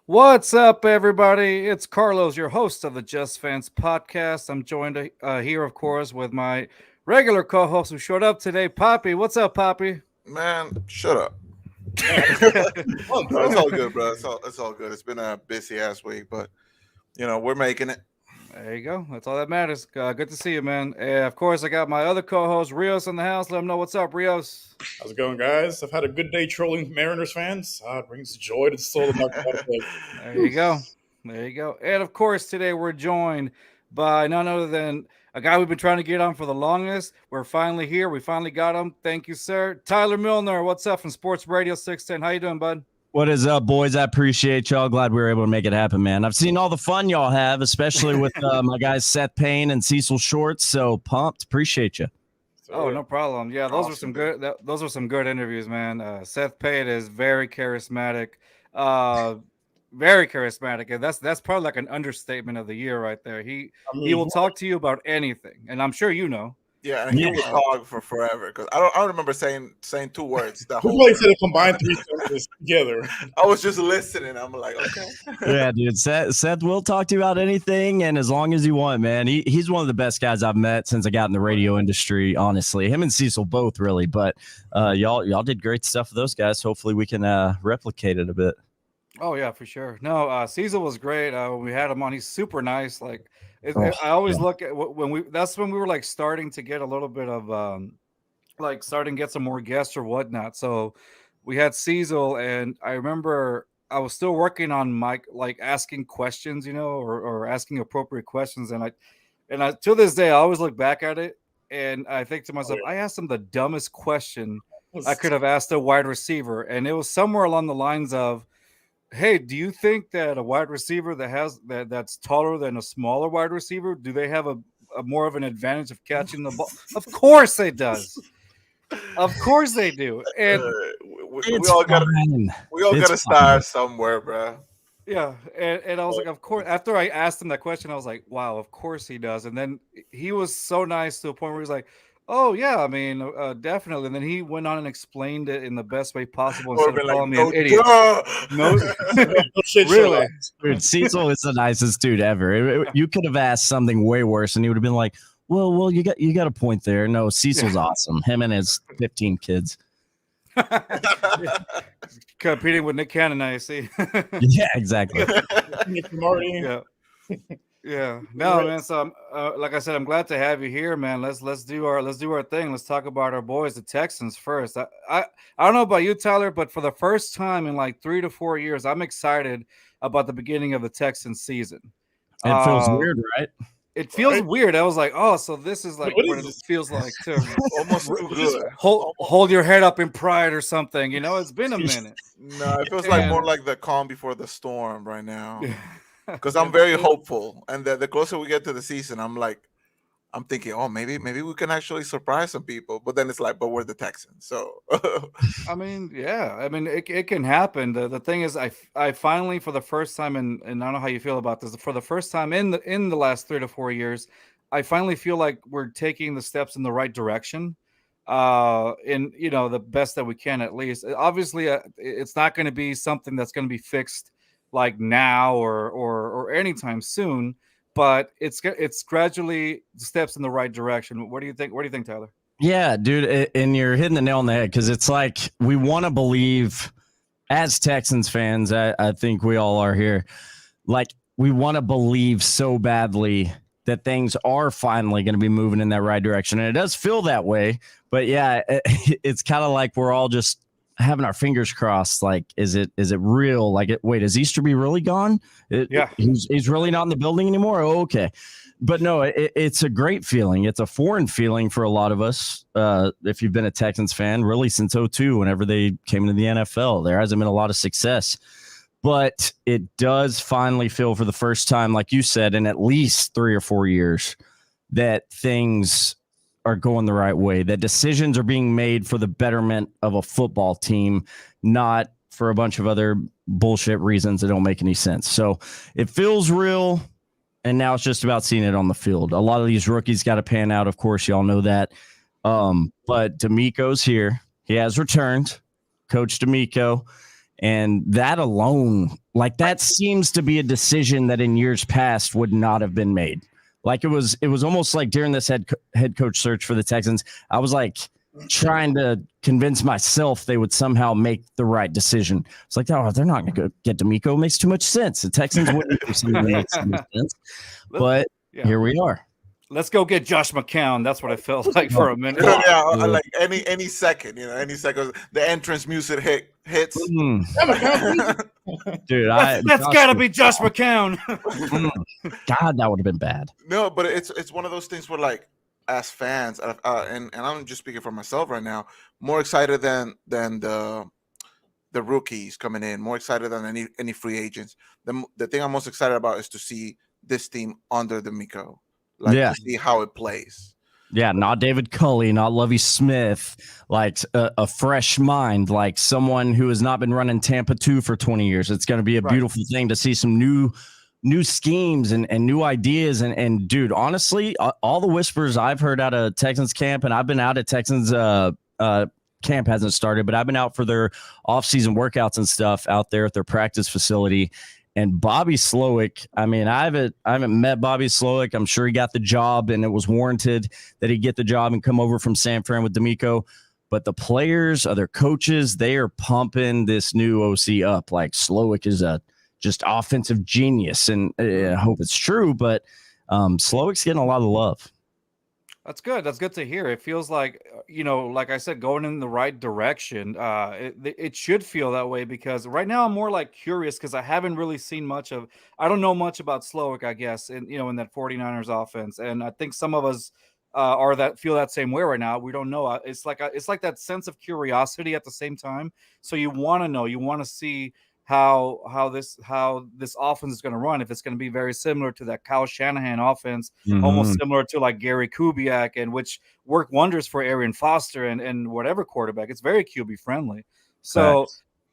What's up, everybody? It's Carlos, your host of the Just Fans podcast. I'm joined here, of course, with my regular co-host who showed up today, Poppy. What's up, Poppy? Man, shut up. No, it's all good, bro. It's all good. It's been a busy ass week, but we're making it. There you go. That's all that matters. Good to see you, man. Of course, I got my other co-host, Rios, in the house. Let him know what's up, Rios. How's it going, guys? I've had a good day trolling Mariners fans. It brings joy to the soul of my podcast. There you go. There you go. And of course, today we're joined by none other than a guy we've been trying to get on for the longest. We're finally here. We finally got him. Thank you, sir. Tyler Milner, what's up from Sports Radio 610? How you doing, bud? What is up, boys? I appreciate y'all. Glad we were able to make it happen, man. I've seen all the fun y'all have, especially with my guys Seth Payne and Cecil Shorts. So pumped. Appreciate you. Oh, no problem. Yeah, those were some good. Those were some good interviews, man. Seth Payne is very charismatic, very charismatic, and that's probably like an understatement of the year right there. He will talk to you about anything, and I'm sure you know. Yeah, and he will talk for forever because I don't remember saying two words. That We whole probably said a combined three sentences together. I was just listening. I'm like, okay. Yeah, dude. Seth will talk to you about anything, and as long as you want, man. He's one of the best guys I've met since I got in the radio industry. Honestly, him and Cecil both really, but y'all did great stuff with those guys. Hopefully, we can replicate it a bit. Oh yeah, for sure. No, Cecil was great. When we had him on, he's super nice. Like I always look at that's when we were like starting to get a little bit of like starting to get some more guests or whatnot. So we had Cecil, and I remember I was still working on Mike, like asking questions, or asking appropriate questions. And I to this day I always look back at it and I think to myself, I asked him the dumbest question I could have asked a wide receiver, and it was somewhere along the lines of, hey, do you think that a wide receiver that's taller than a smaller wide receiver, do they have a more of an advantage of catching the ball? Of course they does. Of course they do. And we all gotta start somewhere, bro. yeah, and I was like, of course. After I asked him that question, I was like, wow, of course he does. And then he was so nice to a point where he's like, oh yeah, I mean, definitely. And then he went on and explained it in the best way possible instead of calling me an idiot. No, really, dude. Cecil is the nicest dude ever. You could have asked something way worse, and he would have been like, "Well, you got a point there." No, Cecil's awesome. Him and his 15 kids. Competing with Nick Cannon, I see. Yeah, exactly. Yeah. Yeah, no, man. So, like I said, I'm glad to have you here, man. Let's do our thing. Let's talk about our boys, the Texans, first. I don't know about you, Tyler, but for the first time in like 3 to 4 years, I'm excited about the beginning of the Texans season. It feels weird, right? It feels weird. I was like, oh, so this is like what it feels like to Almost too good. hold your head up in pride or something. It's been a minute. No, it feels like more like the calm before the storm right now. Because I'm very hopeful, and the closer we get to the season, I'm thinking, oh, maybe we can actually surprise some people. But then it's like, but we're the Texans, so. I mean, yeah, I mean, it can happen. The thing is, I finally, for the first time, and I don't know how you feel about this, for the first time in the last 3 to 4 years, I finally feel like we're taking the steps in the right direction. In the best that we can, at least. Obviously, it's not going to be something that's going to be fixed like now or anytime soon, but it's gradually steps in the right direction. What do you think, Tyler? Yeah, dude, and you're hitting the nail on the head, because it's like we want to believe, as Texans fans, I think we all are here, like we want to believe so badly that things are finally going to be moving in that right direction, and it does feel that way. But yeah, it's kind of like we're all just having our fingers crossed. Like, is it real? Like, wait, is Easterby really gone? Yeah, he's really not in the building anymore. Oh, okay. But no, it's a great feeling. It's a foreign feeling for a lot of us. If you've been a Texans fan, really since 2002, whenever they came into the NFL, there hasn't been a lot of success, but it does finally feel for the first time, like you said, in at least 3 or 4 years, that things are going the right way, that decisions are being made for the betterment of a football team, not for a bunch of other bullshit reasons that don't make any sense. So it feels real, and now it's just about seeing it on the field. A lot of these rookies got to pan out, of course, y'all know that. But D'Amico's here. He has returned, Coach D'Amico, And that alone, like that seems to be a decision that in years past would not have been made. Like it was almost like during this head coach search for the Texans, I was like trying to convince myself they would somehow make the right decision. It's like, oh, they're not going to get DeMeco. It makes too much sense. The Texans wouldn't do something that makes too much sense. But here we are. Let's go get Josh McCown. That's what I felt like for a minute. Yeah, like any second, any second, the entrance music hits. Dude, that's got to be Josh McCown. God, that would have been bad. No, but it's one of those things where, like, as fans, and I'm just speaking for myself right now, more excited than the rookies coming in, more excited than any free agents. The thing I'm most excited about is to see this team under DeMeco. Like, to see how it plays. Yeah, not David Culley, not Lovie Smith, like a fresh mind, like someone who has not been running Tampa 2 for 20 years. It's going to be a beautiful thing to see some new schemes and new ideas. And dude, honestly, all the whispers I've heard out of Texans camp, and I've been out at Texans camp hasn't started, but I've been out for their off-season workouts and stuff out there at their practice facility. And Bobby Slowick, I mean, I haven't met Bobby Slowick. I'm sure he got the job, and it was warranted that he get the job and come over from San Fran with DeMeco. But the players, other coaches, they are pumping this new OC up. Like, Slowick is a just offensive genius, and I hope it's true. But Slowick's getting a lot of love. That's good. That's good to hear. It feels like, like I said, going in the right direction. It should feel that way, because right now I'm more like curious, because I haven't really seen I don't know much about Slowick, I guess, in that 49ers offense. And I think some of us feel that same way right now. We don't know. It's like that sense of curiosity at the same time. So you want to know, you want to see how this offense is going to run. If it's going to be very similar to that Kyle Shanahan offense, almost similar to like Gary Kubiak, and which worked wonders for Arian Foster and whatever quarterback. It's very QB friendly. So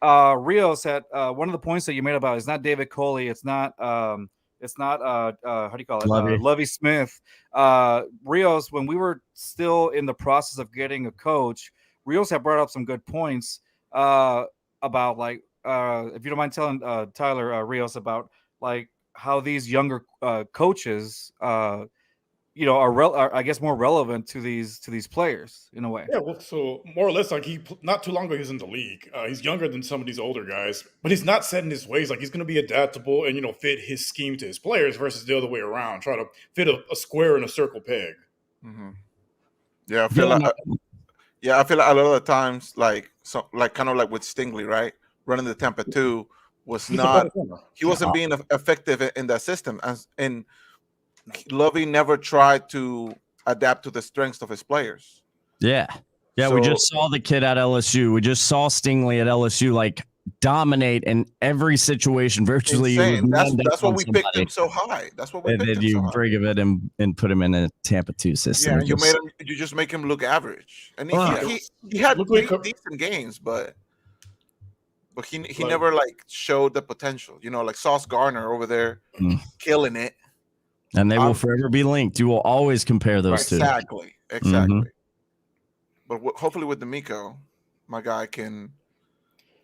Rios had one of the points that you made about, it's not David Culley, it's not how do you call it, Lovie Smith. Rios, when we were still in the process of getting a coach, Rios had brought up some good points about, like, if you don't mind telling Tyler, Rios, about like how these younger coaches, are I guess more relevant to these players in a way. Yeah, well, so more or less, like, not too long ago he was in the league. He's younger than some of these older guys, but he's not set in his ways. Like, he's going to be adaptable and fit his scheme to his players, versus the other way around, try to fit a square in a circle peg. Mm-hmm. Yeah, I feel like a lot of the times, like kind of like with Stingley, right? Running the Tampa 2 was not. He wasn't being effective in that system, and Lovie never tried to adapt to the strengths of his players. Yeah. So, we just saw the kid at LSU. We just saw Stingley at LSU like dominate in every situation virtually. That's what we picked him so high. That's what we picked him so high. And then you bring him in and put him in a Tampa 2 system. Yeah, you just make him look average. And he had decent games, but he never like showed the potential. Like Sauce Gardner over there killing it. And they will forever be linked. You will always compare those two. Exactly. Mm-hmm. But hopefully with DeMeco, my guy can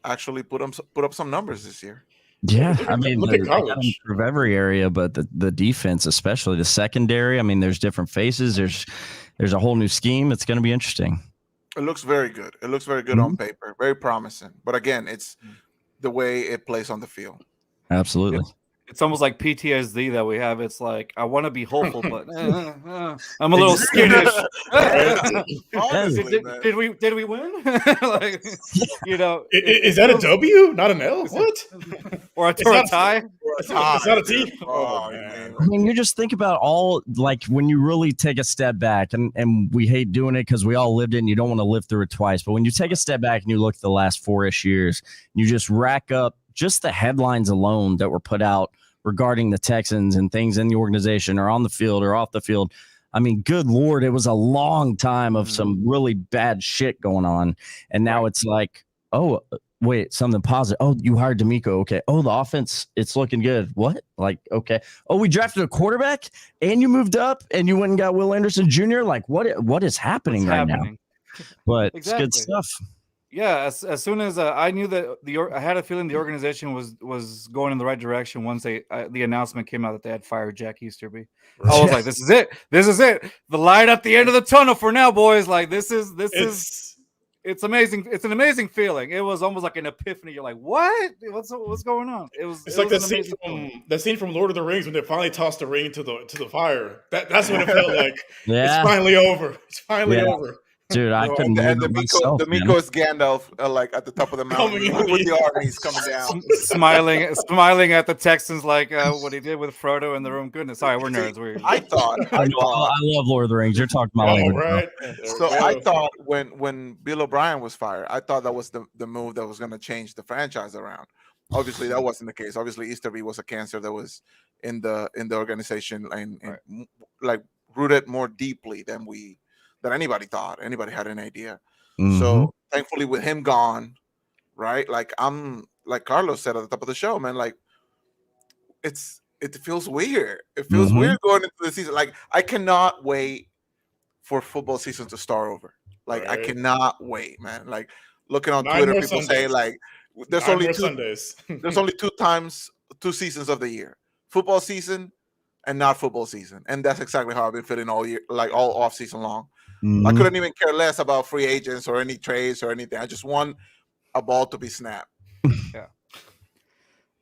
actually put up some numbers this year. Yeah, I mean, look at college of every area, but the defense, especially the secondary. I mean, there's different faces. There's a whole new scheme. It's going to be interesting. It looks very good. It looks very good on paper. Very promising. But again, it's the way it plays on the field. Absolutely. It's almost like PTSD that we have. It's like, I want to be hopeful, but I'm a little skittish. Honestly, did we win? Like, is that a W, not an L? What? or a tie? It's not a T. Oh, man. I mean, you just think about all, like, when you really take a step back, and we hate doing it because we all lived it and you don't want to live through it twice. But when you take a step back and you look at the last 4-ish years, you just rack up just the headlines alone that were put out regarding the Texans and things in the organization or on the field or off the field. I mean, good Lord, it was a long time of some really bad shit going on. And now it's like, oh, wait, something positive. Oh, you hired DeMeco. Okay. Oh, the offense, it's looking good. What? Like, okay. Oh, we drafted a quarterback and you moved up and you went and got Will Anderson Jr. Like, what is happening now? But it's good stuff. Yeah, as soon as I knew that I had a feeling the organization was going in the right direction once the announcement came out that they had fired Jack Easterby. I was like, this is it. This is it. The light at the end of the tunnel for now, boys. Like this is it's amazing. It's an amazing feeling. It was almost like an epiphany. You're like, what? What's going on? It's It like was an amazing that scene from Lord of the Rings when they finally tossed the ring to the fire. That's what it felt like. Yeah. It's finally over. It's finally over. Dude, I couldn't believe the it Miko, myself, the Miko is Gandalf, like at the top of the mountain with the armies coming down, smiling at the Texans like what he did with Frodo in the room. Goodness, sorry, we're nerds. I thought I love Lord of the Rings. You're talking my language, right? So I thought when Bill O'Brien was fired, I thought that was the move that was going to change the franchise around. Obviously, that wasn't the case. Obviously, Easterby was a cancer that was in the organization and like rooted more deeply than anybody thought. Anybody had an idea. Mm-hmm. So thankfully, with him gone, right? Like like Carlos said at the top of the show, man. Like it feels weird. It feels weird going into the season. Like I cannot wait for football season to start over. Like I cannot wait, man. Like looking on Twitter, people say like there's only two seasons of the year: football season and not football season. And that's exactly how I've been feeling all year, like all off season long. Mm-hmm. I couldn't even care less about free agents or any trades or anything. I just want a ball to be snapped.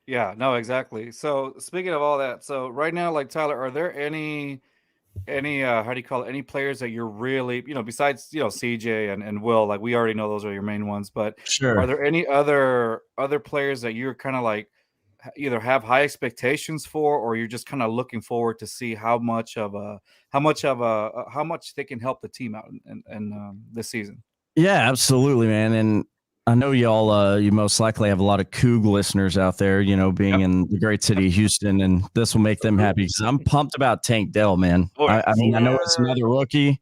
Yeah, no, exactly. So speaking of all that, so right now, like Tyler, are there any how do you call it, any players that you're really, besides CJ and Will, like we already know those are your main ones, but sure, are there any other players that you're kind of like either have high expectations for, or you're just kind of looking forward to see how much they can help the team out in this season? Yeah, absolutely, man. And I know y'all, you most likely have a lot of Coug listeners out there, being in the great city of Houston, and this will make them happy because I'm pumped about Tank Dell, man. I mean, I know it's another rookie,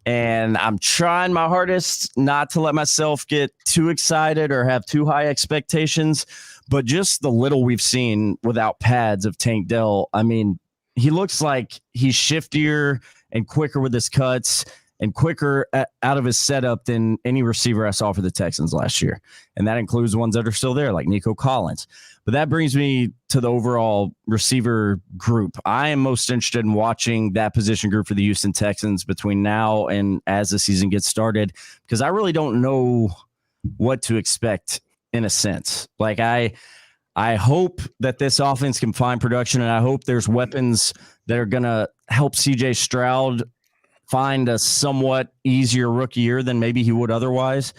and I'm trying my hardest not to let myself get too excited or have too high expectations, but just the little we've seen without pads of Tank Dell, I mean, he looks like he's shiftier and quicker with his cuts and quicker out of his setup than any receiver I saw for the Texans last year. And that includes the ones that are still there, like Nico Collins. But that brings me to the overall receiver group. I am most interested in watching that position group for the Houston Texans between now and as the season gets started, because I really don't know what to expect in a sense. Like I hope that this offense can find production, and I hope there's weapons that are going to help CJ Stroud find a somewhat easier rookie year than maybe he would otherwise.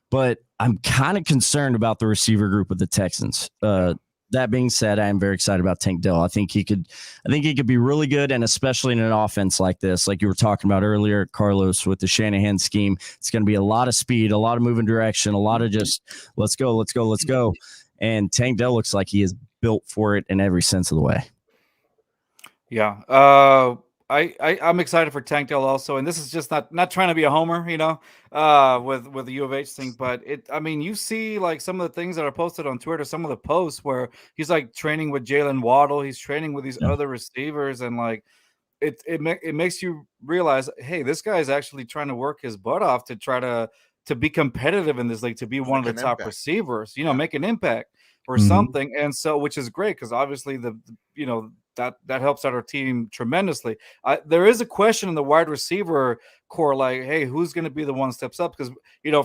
But I'm kind of concerned about the receiver group of the Texans. That being said, I am very excited about Tank Dell. I think he could be really good, and especially in an offense like this, like you were talking about earlier, Carlos, with the Shanahan scheme. It's going to be a lot of speed, a lot of moving direction, a lot of just let's go. And Tank Dell looks like he is built for it in every sense of the way. Yeah. I'm excited for Tank Dell also, and this is just not trying to be a homer, with the U of H thing, but you see like some of the things that are posted on Twitter, some of the posts where he's like training with Jalen Waddle, he's training with these other receivers, and like it makes you realize, hey, this guy is actually trying to work his butt off to try to be competitive in this league, to be one of the top receivers, make an impact or something, and so which is great because obviously that helps out our team tremendously. There is a question in the wide receiver core, like, hey, who's going to be the one steps up? Because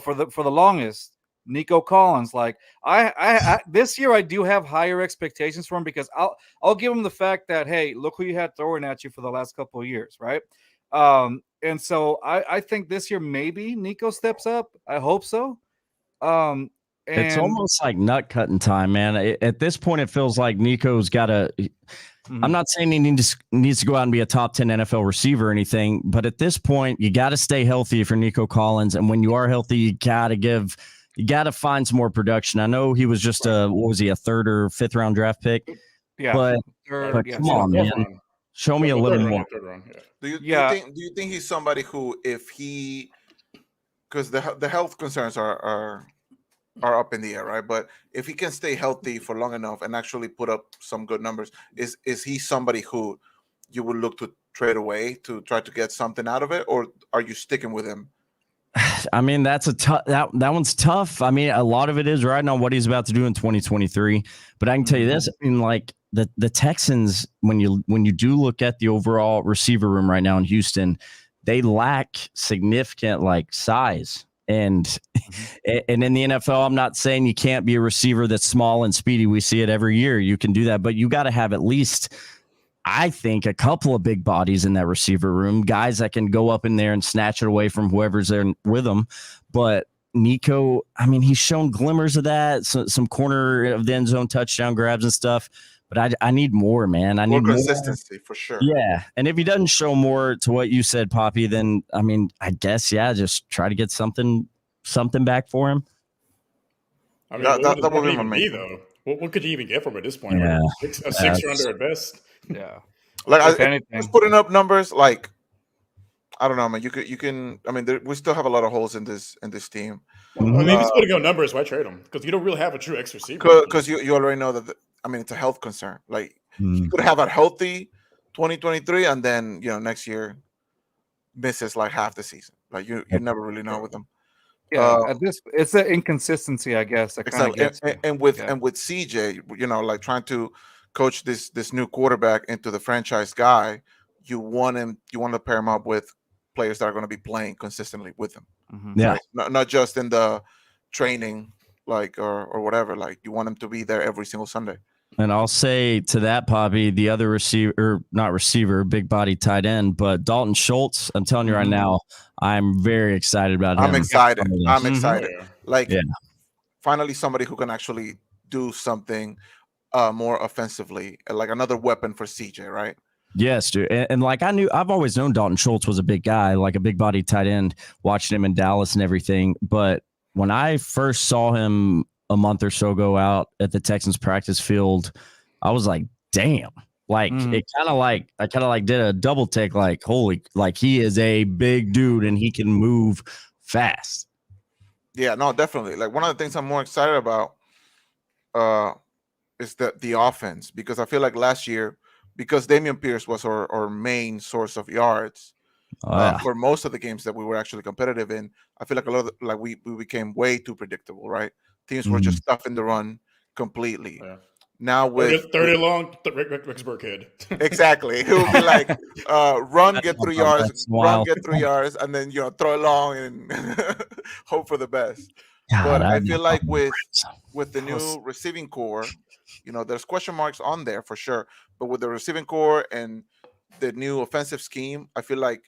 for the longest, Nico Collins, like I this year I do have higher expectations for him because I'll give him the fact that, hey, look who you had throwing at you for the last couple of years, right? And so I think this year maybe Nico steps up. I hope so. It's almost like nut cutting time, man. At this point, it feels like Nico's got to. I'm not saying he needs to go out and be a top 10 NFL receiver or anything, but at this point, you got to stay healthy for Nico Collins. And when you are healthy, you got to find some more production. I know he was just a third or fifth round draft pick? Yeah, but come on, man. Show me a little more. Do you think he's somebody who, if he, because the health concerns are up in the air, right? But if he can stay healthy for long enough and actually put up some good numbers, is he somebody who you would look to trade away to try to get something out of it, or are you sticking with him I mean, that's a tough that one's tough. I mean, a lot of it is riding on what he's about to do in 2023. But I can tell you this: I mean, like the Texans, when you do look at the overall receiver room right now in Houston, they lack significant like size. And and in the NFL, I'm not saying you can't be a receiver that's small and speedy. We see it every year. You can do that, but you got to have at least, I think, a couple of big bodies in that receiver room, guys that can go up in there and snatch it away from whoever's there with them. But Nico, I mean, he's shown glimmers of that, some corner of the end zone touchdown grabs and stuff. But I need more, man. I need more consistency for sure. Yeah, and if he doesn't show more to what you said, Poppy, then I mean, I guess just try to get something back for him. I mean, that would even be though. What could you even get from it at this point? Yeah, like a 6-rounder at best. Yeah. Like just putting up numbers, like I don't know, man. You can. I mean, we still have a lot of holes in this team. I mean, if he's putting up numbers, why trade him? Because you don't really have a true X receiver. Because you already know that. I mean, it's a health concern. Like you could have a healthy 2023, and then next year misses like half the season. Like you never really know with them. Yeah, it's an inconsistency, I guess. Exactly. And with CJ, like trying to coach this new quarterback into the franchise guy, you want to pair him up with players that are going to be playing consistently with him. Yeah, not just in the training, like or whatever. Like you want him to be there every single Sunday. And I'll say to that, Poppy, the other big body tight end, but Dalton Schultz. I'm telling you right now, I'm very excited about him. I'm excited. Like, finally somebody who can actually do something more offensively, like another weapon for CJ, right? Yes, dude. And like I've always known Dalton Schultz was a big guy, like a big body tight end, watching him in Dallas and everything. But when I first saw him a month or so ago out at the Texans practice field, I was like, damn. Like I kind of like did a double take, like, holy, like he is a big dude and he can move fast. Yeah, no, definitely. Like one of the things I'm more excited about is the offense, because I feel like last year, because Dameon Pierce was our main source of yards for most of the games that we were actually competitive in, I feel like a lot of we became way too predictable, right? Teams were just stuffing the run completely. Yeah. Now with 30 long, Rex Burkhead. Exactly. He will be like, run, get 3 yards, run, get 3 yards, and then throw it long and hope for the best. God, but I feel like with the new receiving core, there's question marks on there for sure. But with the receiving core and the new offensive scheme, I feel like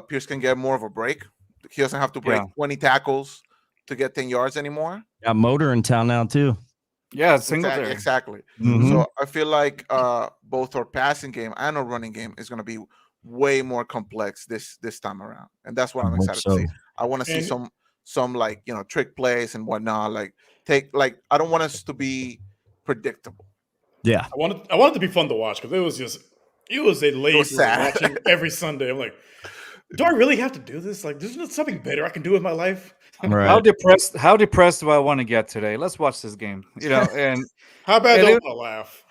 Pierce can get more of a break. He doesn't have to break 20 tackles to get 10 yards anymore. Got Motor in town now too. Yeah, Singletary. Exactly. So I feel like both our passing game and our running game is going to be way more complex this time around, and that's what I'm excited to see. I want to see some trick plays and whatnot. I don't want us to be predictable. Yeah, I want it to be fun to watch, because it was a labor watching every Sunday. I'm like, do I really have to do this? Like, there's not something better I can do with my life. Right. How depressed do I want to get today? Let's watch this game. And how about don't laugh?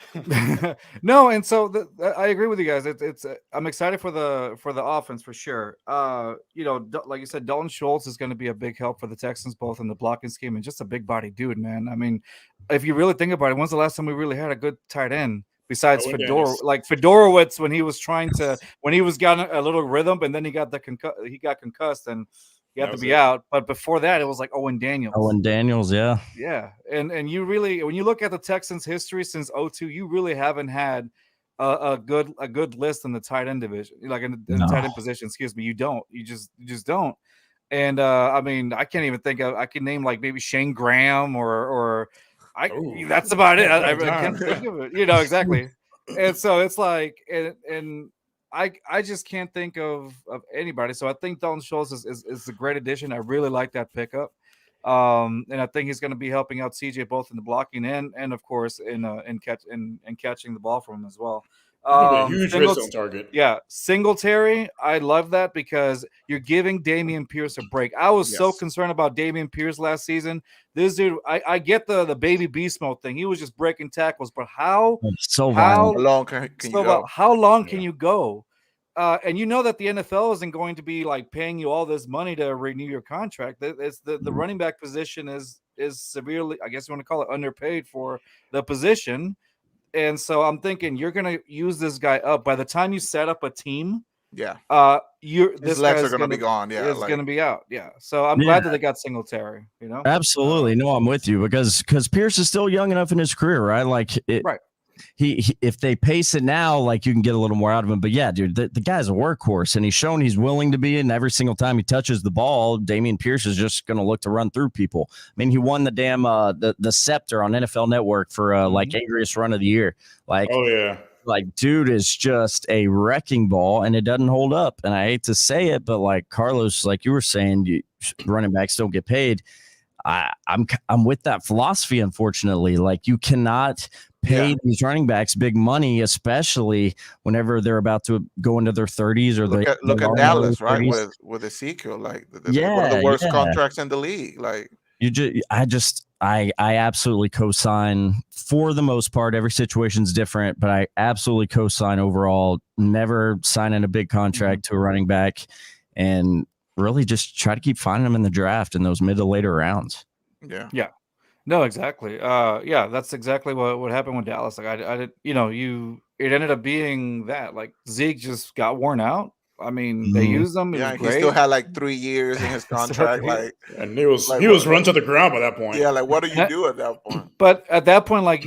No, and so I agree with you guys. It's I'm excited for the offense for sure. Like you said, Dalton Schultz is going to be a big help for the Texans, both in the blocking scheme and just a big body dude, man. I mean, if you really think about it, when's the last time we really had a good tight end besides Fedorowicz, when he was getting a little rhythm, and then he got concussed and he had to be out. But before that, it was like Owen Daniels. Yeah. Yeah. And you really, when you look at the Texans' history since 2002, you really haven't had a good list in the tight end division, like in the tight end position. Excuse me. You just don't. And I mean, I can't even think of. I can name like maybe Shane Graham or that's about it. I can't think of it. Exactly. And so it's like and. I just can't think of anybody. So I think Dalton Schultz is a great addition. I really like that pickup. And I think he's going to be helping out CJ both in the blocking and of course in catching the ball from him as well. A huge red zone target. Yeah, Singletary. I love that because you're giving Dameon Pierce a break. I was so concerned about Dameon Pierce last season. This dude, I get the baby beast mode thing. He was just breaking tackles, but how long can you go? and you know that the NFL isn't going to be like paying you all this money to renew your contract. It's the running back position is severely, I guess you want to call it, underpaid for the position. And so I'm thinking you're gonna use this guy up. By the time you set up a team, his legs are gonna be gone. Yeah, is gonna be out. Yeah. So I'm glad that they got Singletary. You know, absolutely. No, I'm with you because Pierce is still young enough in his career, right? Like, right. He if they pace it now, like you can get a little more out of him. But yeah, dude, the guy's a workhorse, and he's shown he's willing to be. And every single time he touches the ball, Dameon Pierce is just going to look to run through people. I mean, he won the damn the Scepter on NFL Network for like angriest run of the year. Like, oh yeah, like dude is just a wrecking ball, and it doesn't hold up. And I hate to say it, but like Carlos, like you were saying, running backs don't get paid. I'm with that philosophy. Unfortunately, like you cannot pay these running backs big money, especially whenever they're about to go into their 30s or look at Dallas, right? With Ezekiel, like one of the worst contracts in the league. Like I absolutely co-sign for the most part. Every situation's different, but I absolutely co-sign overall. Never signing a big contract to a running back, and really just try to keep finding them in the draft in those mid to later rounds. Yeah. No, exactly. That's exactly what happened with Dallas. Like I did, it ended up being that like Zeke just got worn out. I mean, they used him. Yeah, he still had like 3 years in his contract. And he was run to the ground by that point. Yeah, like what do you do at that point? But at that point, like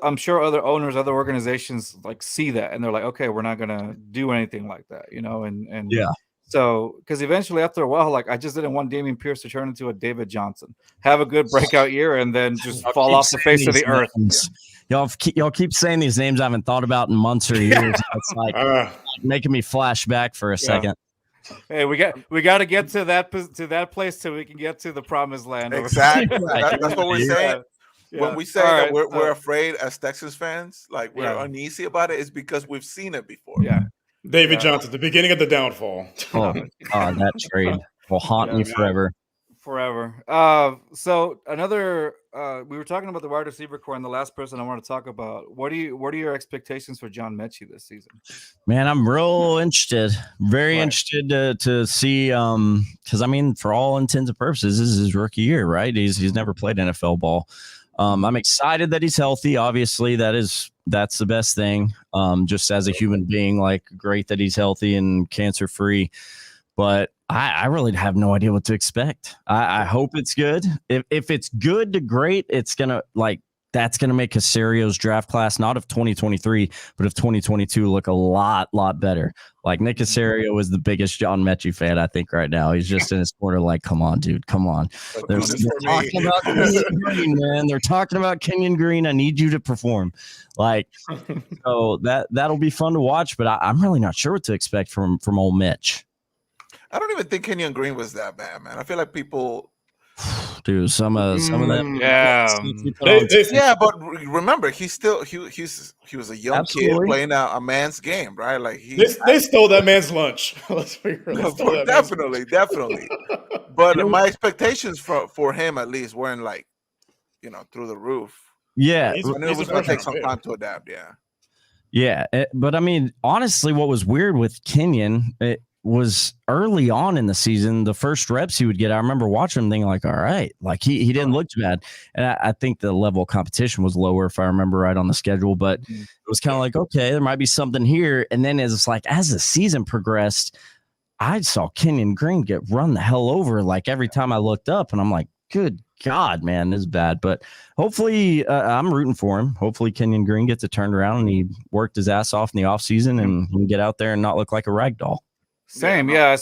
I'm sure other owners, other organizations like see that and they're like, okay, we're not gonna do anything like that, and yeah. So, because eventually, after a while, like I just didn't want Dameon Pierce to turn into a David Johnson, have a good breakout year, and then just fall off the face of the earth. Y'all keep saying these names I haven't thought about in months or years. It's like making me flash back for a second. Hey, we got to get to that place till we can get to the promised land. Exactly. That's what we're saying. Yeah. When we say that we're afraid as Texas fans, like we're uneasy about it, it's because we've seen it before. Yeah. David Johnson, the beginning of the downfall. That trade will haunt me forever. Forever. So another, we were talking about the wide receiver core, and the last person I want to talk about. What are your expectations for John Mechie this season? Man, I'm real interested, very interested to see. Because I mean, for all intents and purposes, this is his rookie year, right? He's never played NFL ball. I'm excited that he's healthy. Obviously, that's the best thing. Just as a human being, like great that he's healthy and cancer free. But I really have no idea what to expect. I hope it's good. If it's good to great, it's that's gonna make Casario's draft class, not of 2023, but of 2022, look a lot better. Like Nick Casario is the biggest John Mechie fan, I think, right now. He's just in his corner, like, come on, dude, come on. They're talking about Kenyon Green, man. They're talking about Kenyon Green. I need you to perform. Like, so that'll be fun to watch. But I'm really not sure what to expect from old Mitch. I don't even think Kenyon Green was that bad, man. I feel like people. Dude, some of them, but remember, he was a young kid playing a man's game, right? Like they stole that man's lunch. Let's figure it out. Definitely. But my expectations for him at least weren't like, through the roof. Yeah, it was going to take some time to adapt. Yeah, but I mean, honestly, what was weird with Kenyon, was early on in the season, the first reps he would get, I remember watching him thinking like, all right, like he didn't look too bad. And I think the level of competition was lower, if I remember right, on the schedule, but it was kind of like, okay, there might be something here. And then as the season progressed, I saw Kenyon Green get run the hell over like every time I looked up, and I'm like, good God, man, this is bad. But hopefully I'm rooting for him. Hopefully Kenyon Green gets it turned around and he worked his ass off in the offseason and he can get out there and not look like a rag doll. Same, I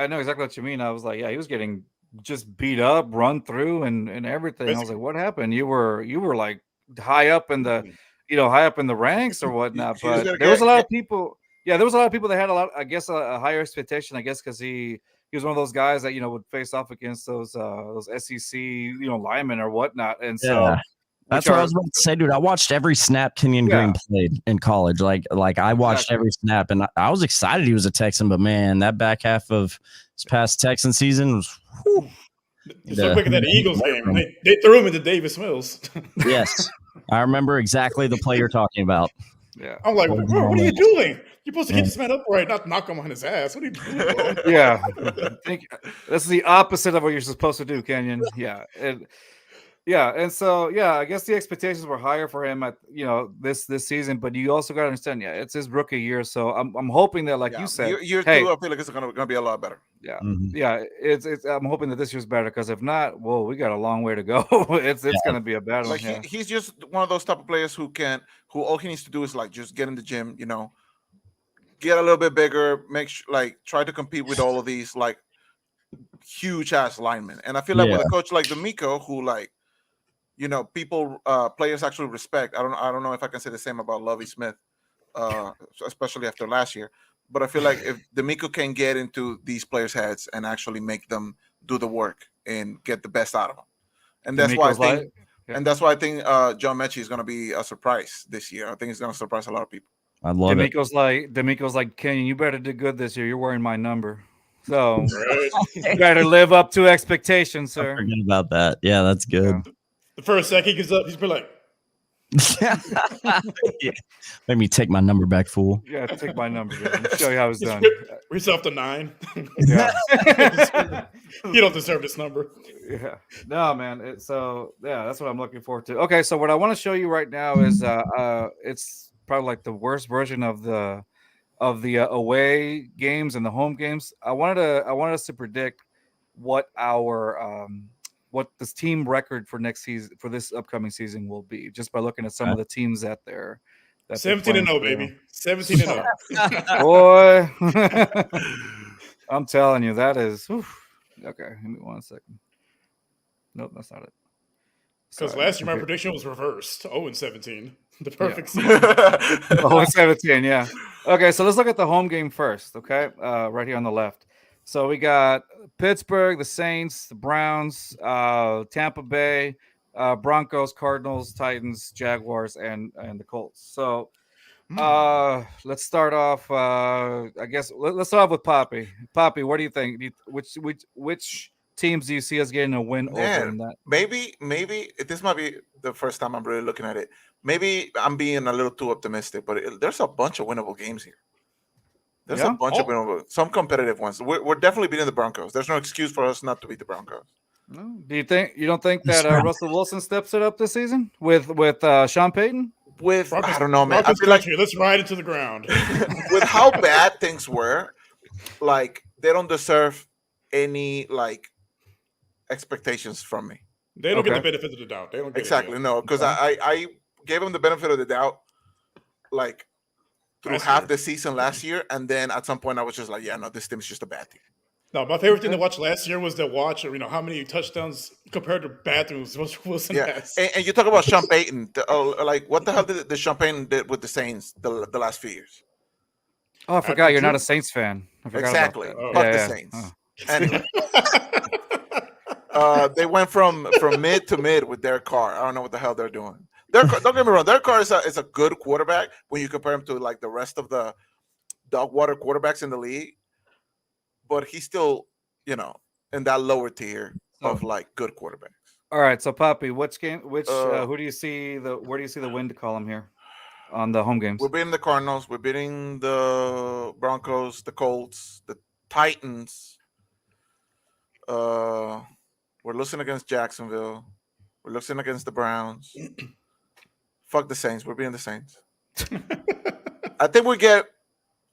know exactly what you mean. I was like, he was getting just beat up, run through, and everything. I was like, what happened? You were like high up in the, ranks or whatnot. But there was a lot of people. Yeah, there was a lot of people that had a higher expectation. I guess because he was one of those guys that would face off against those SEC linemen or whatnot, and so. That's what I was about to say, dude. I watched every snap Kenyon Green played in college. Like I watched every snap, and I was excited he was a Texan. But man, that back half of his past Texan season was. It's so quick in that Eagles game. They threw him into Davis Mills. Yes, I remember exactly the play you're talking about. Yeah, I'm like, what are you doing? You're supposed to keep this man upright, not knock him on his ass. What are you doing, bro? Yeah, this is the opposite of what you're supposed to do, Kenyon. Yeah, and so I guess the expectations were higher for him at this season, but you also got to understand, it's his rookie year, so I'm hoping that, like you said, year hey, 2, I feel like it's gonna be a lot better. Yeah, it's I'm hoping that this year's better, because if not, well, we got a long way to go. it's gonna be a battle. Like he's just one of those type of players who all he needs to do is like just get in the gym, get a little bit bigger, try to compete with all of these like huge ass linemen. And I feel like with a coach like D'Amico, who people players actually respect. I don't know if I can say the same about Lovie Smith, especially after last year. But I feel like if D'Amico can get into these players' heads and actually make them do the work and get the best out of them, and that's why I think John Mechie is going to be a surprise this year. I think he's going to surprise a lot of people. I love D'Amico's it. D'Amico's like, Kenyon, you better do good this year. You're wearing my number, so you better live up to expectations, sir. Forget about that. Yeah, that's good. Yeah. The first second he gets up, he's been like, Let me take my number back, fool. Yeah, take my number. Show you how it's done. Yourself to 9. Yeah. You don't deserve this number. Yeah. No, man. That's what I'm looking forward to. Okay, so what I want to show you right now is it's probably like the worst version of the away games and the home games. I wanted us to predict what our what this team record for next season, for this upcoming season, will be, just by looking at some of the teams that they're 17-0, baby. 17-0. Boy, I'm telling you, that is okay. Give me 1 second. Nope, that's not it. Because last year my prediction was reversed. 0-17. The perfect season. 0-17, yeah. Okay, so let's look at the home game first, okay? Right here on the left. So we got Pittsburgh, the Saints, the Browns, Tampa Bay, Broncos, Cardinals, Titans, Jaguars, and the Colts. So let's start off. I guess let's start off with Poppy. Poppy, what do you think? Which teams do you see us getting a win over in that? Maybe this might be the first time I'm really looking at it. Maybe I'm being a little too optimistic, but there's a bunch of winnable games here. There's a bunch of winnable, some competitive ones. We're definitely beating the Broncos. There's no excuse for us not to beat the Broncos. No. You don't think that Russell Wilson steps it up this season with Sean Payton? I don't know, man. I feel like let's ride it to the ground. With how bad things were, like they don't deserve any like expectations from me. They don't get the benefit of the doubt. They don't get exactly no, because I gave them the benefit of the doubt, like through half the season last year, and then at some point I was just like, no, this team's just a bad team. No, my favorite thing to watch last year was to watch, how many touchdowns compared to bathrooms Wilson has. And you talk about Sean Payton, like what the hell did the Sean Payton did with the Saints the last few years? Oh, I forgot you're not a Saints fan. Exactly, but the Saints. Anyway. They went from mid to mid with their car. I don't know what the hell they're doing. Don't get me wrong. Their car is a good quarterback when you compare him to like the rest of the dog water quarterbacks in the league. But he's still, in that lower tier of like good quarterbacks. All right. So, Poppy, who do you see where do you see the win column here on the home games? We're beating the Cardinals. We're beating the Broncos, the Colts, the Titans. We're losing against Jacksonville. We're losing against the Browns. Fuck the Saints. We're beating the Saints. I think we get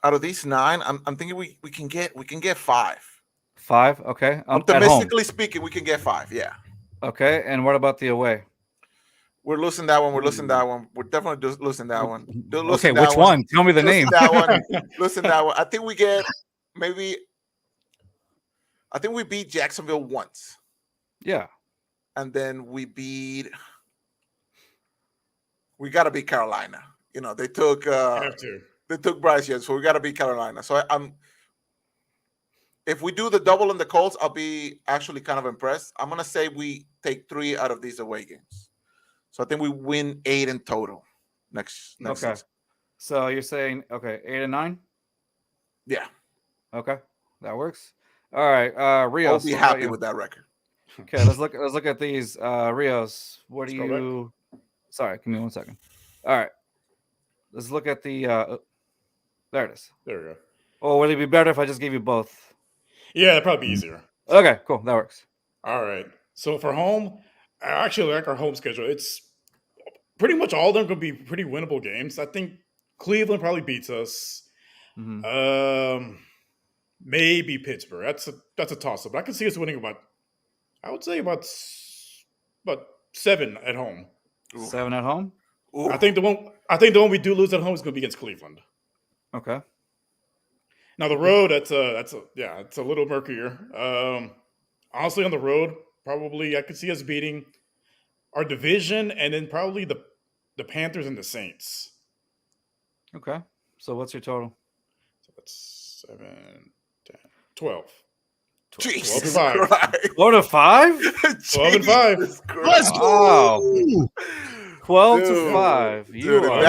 out of these 9. I'm thinking we can get 5. 5, okay. Optimistically speaking, we can get 5. Yeah. Okay. And what about the away? We're losing that one. We're losing that one. We're definitely losing that one. Okay, which one? Tell me the name. That one. Losing that one. I think we get maybe. I think we beat Jacksonville once. Yeah. And then we got to beat Carolina. They took they took Bryce Young, so we got to beat Carolina. So if we do the double in the Colts, I'll be actually kind of impressed. I'm going to say we take 3 out of these away games. So I think we win 8 in total next season. So you're saying 8 and 9? Yeah. Okay. That works. All right, Rios. I'll be happy with that record. Okay, let's look at these. Rios, what do you? Sorry, give me 1 second. All right, let's look at the There it is. There we go. Oh, would it be better if I just gave you both? Yeah, that'd probably be easier. Okay, cool. That works. All right. So for home, I actually like our home schedule. It's pretty much all of them going to be pretty winnable games. I think Cleveland probably beats us. Maybe Pittsburgh. That's a toss up. I can see us winning about 7 at home. 7 at home. Ooh. I think the one we do lose at home is going to be against Cleveland. Okay. Now the road, it's a little murkier. Honestly, on the road, probably I could see us beating our division and then probably the Panthers and the Saints. Okay. So what's your total? So that's 7, 10, 12. Jesus 12 and 5. Christ. 4 to 5? 12 and 5. Jesus Christ. Let's Wow. go. 12 Dude, to 5. You Dude, are.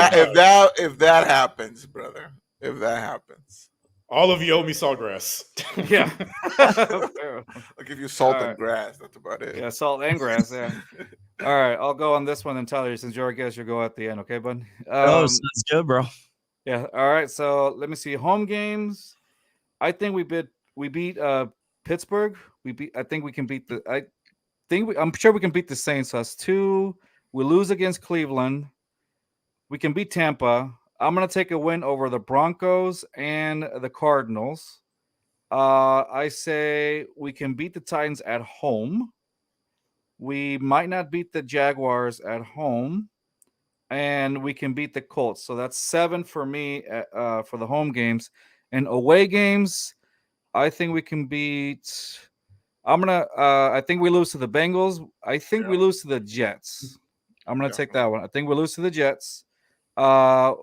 if that happens, brother, if that happens, All of you owe me sawgrass. Yeah. I'll give you salt All and right. grass. That's about it. Yeah, salt and grass. Yeah. All right, I'll go on this one, and Tyler, since you're our guest, you'll go at the end. Okay, bud? Sounds good, bro. Yeah. All right. So let me see. Home games. I think we beat Pittsburgh. I think we can beat I'm sure we can beat the Saints. Us 2. We lose against Cleveland. We can beat Tampa. I'm gonna take a win over the Broncos and the Cardinals. I say we can beat the Titans at home. We might not beat the Jaguars at home, and we can beat the Colts. So that's 7 for me for the home games. And away games, I think we can beat. I think we lose to the Bengals. I think we lose to the Jets. I'm gonna take that one. I think we lose to the Jets. I'm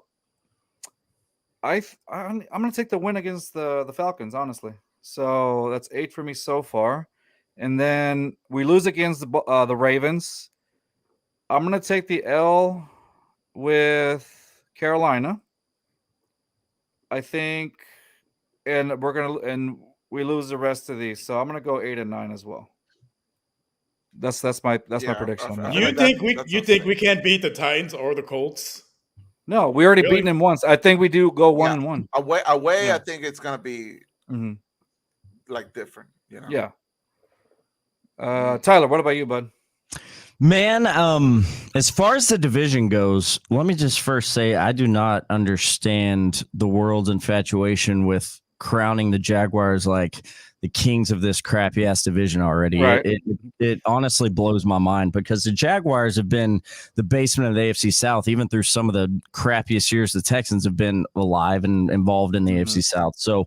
gonna take the win against the Falcons, honestly. So that's 8 for me so far. And then we lose against the Ravens. I'm gonna take the L with Carolina. I think, and we lose the rest of these. So I'm gonna go 8 and 9 as well. That's my prediction on that. You think we can't beat the Titans or the Colts? No, we already Really? beaten him once. I think we do go 1 and 1. Away, Yeah. I think it's gonna be like different. You know. Yeah. Tyler, what about you, bud? Man, as far as the division goes, let me just first say I do not understand the world's infatuation with crowning the Jaguars like the kings of this crappy ass division already. Right. It honestly blows my mind because the Jaguars have been the basement of the AFC South, even through some of the crappiest years the Texans have been alive and involved in the AFC South. So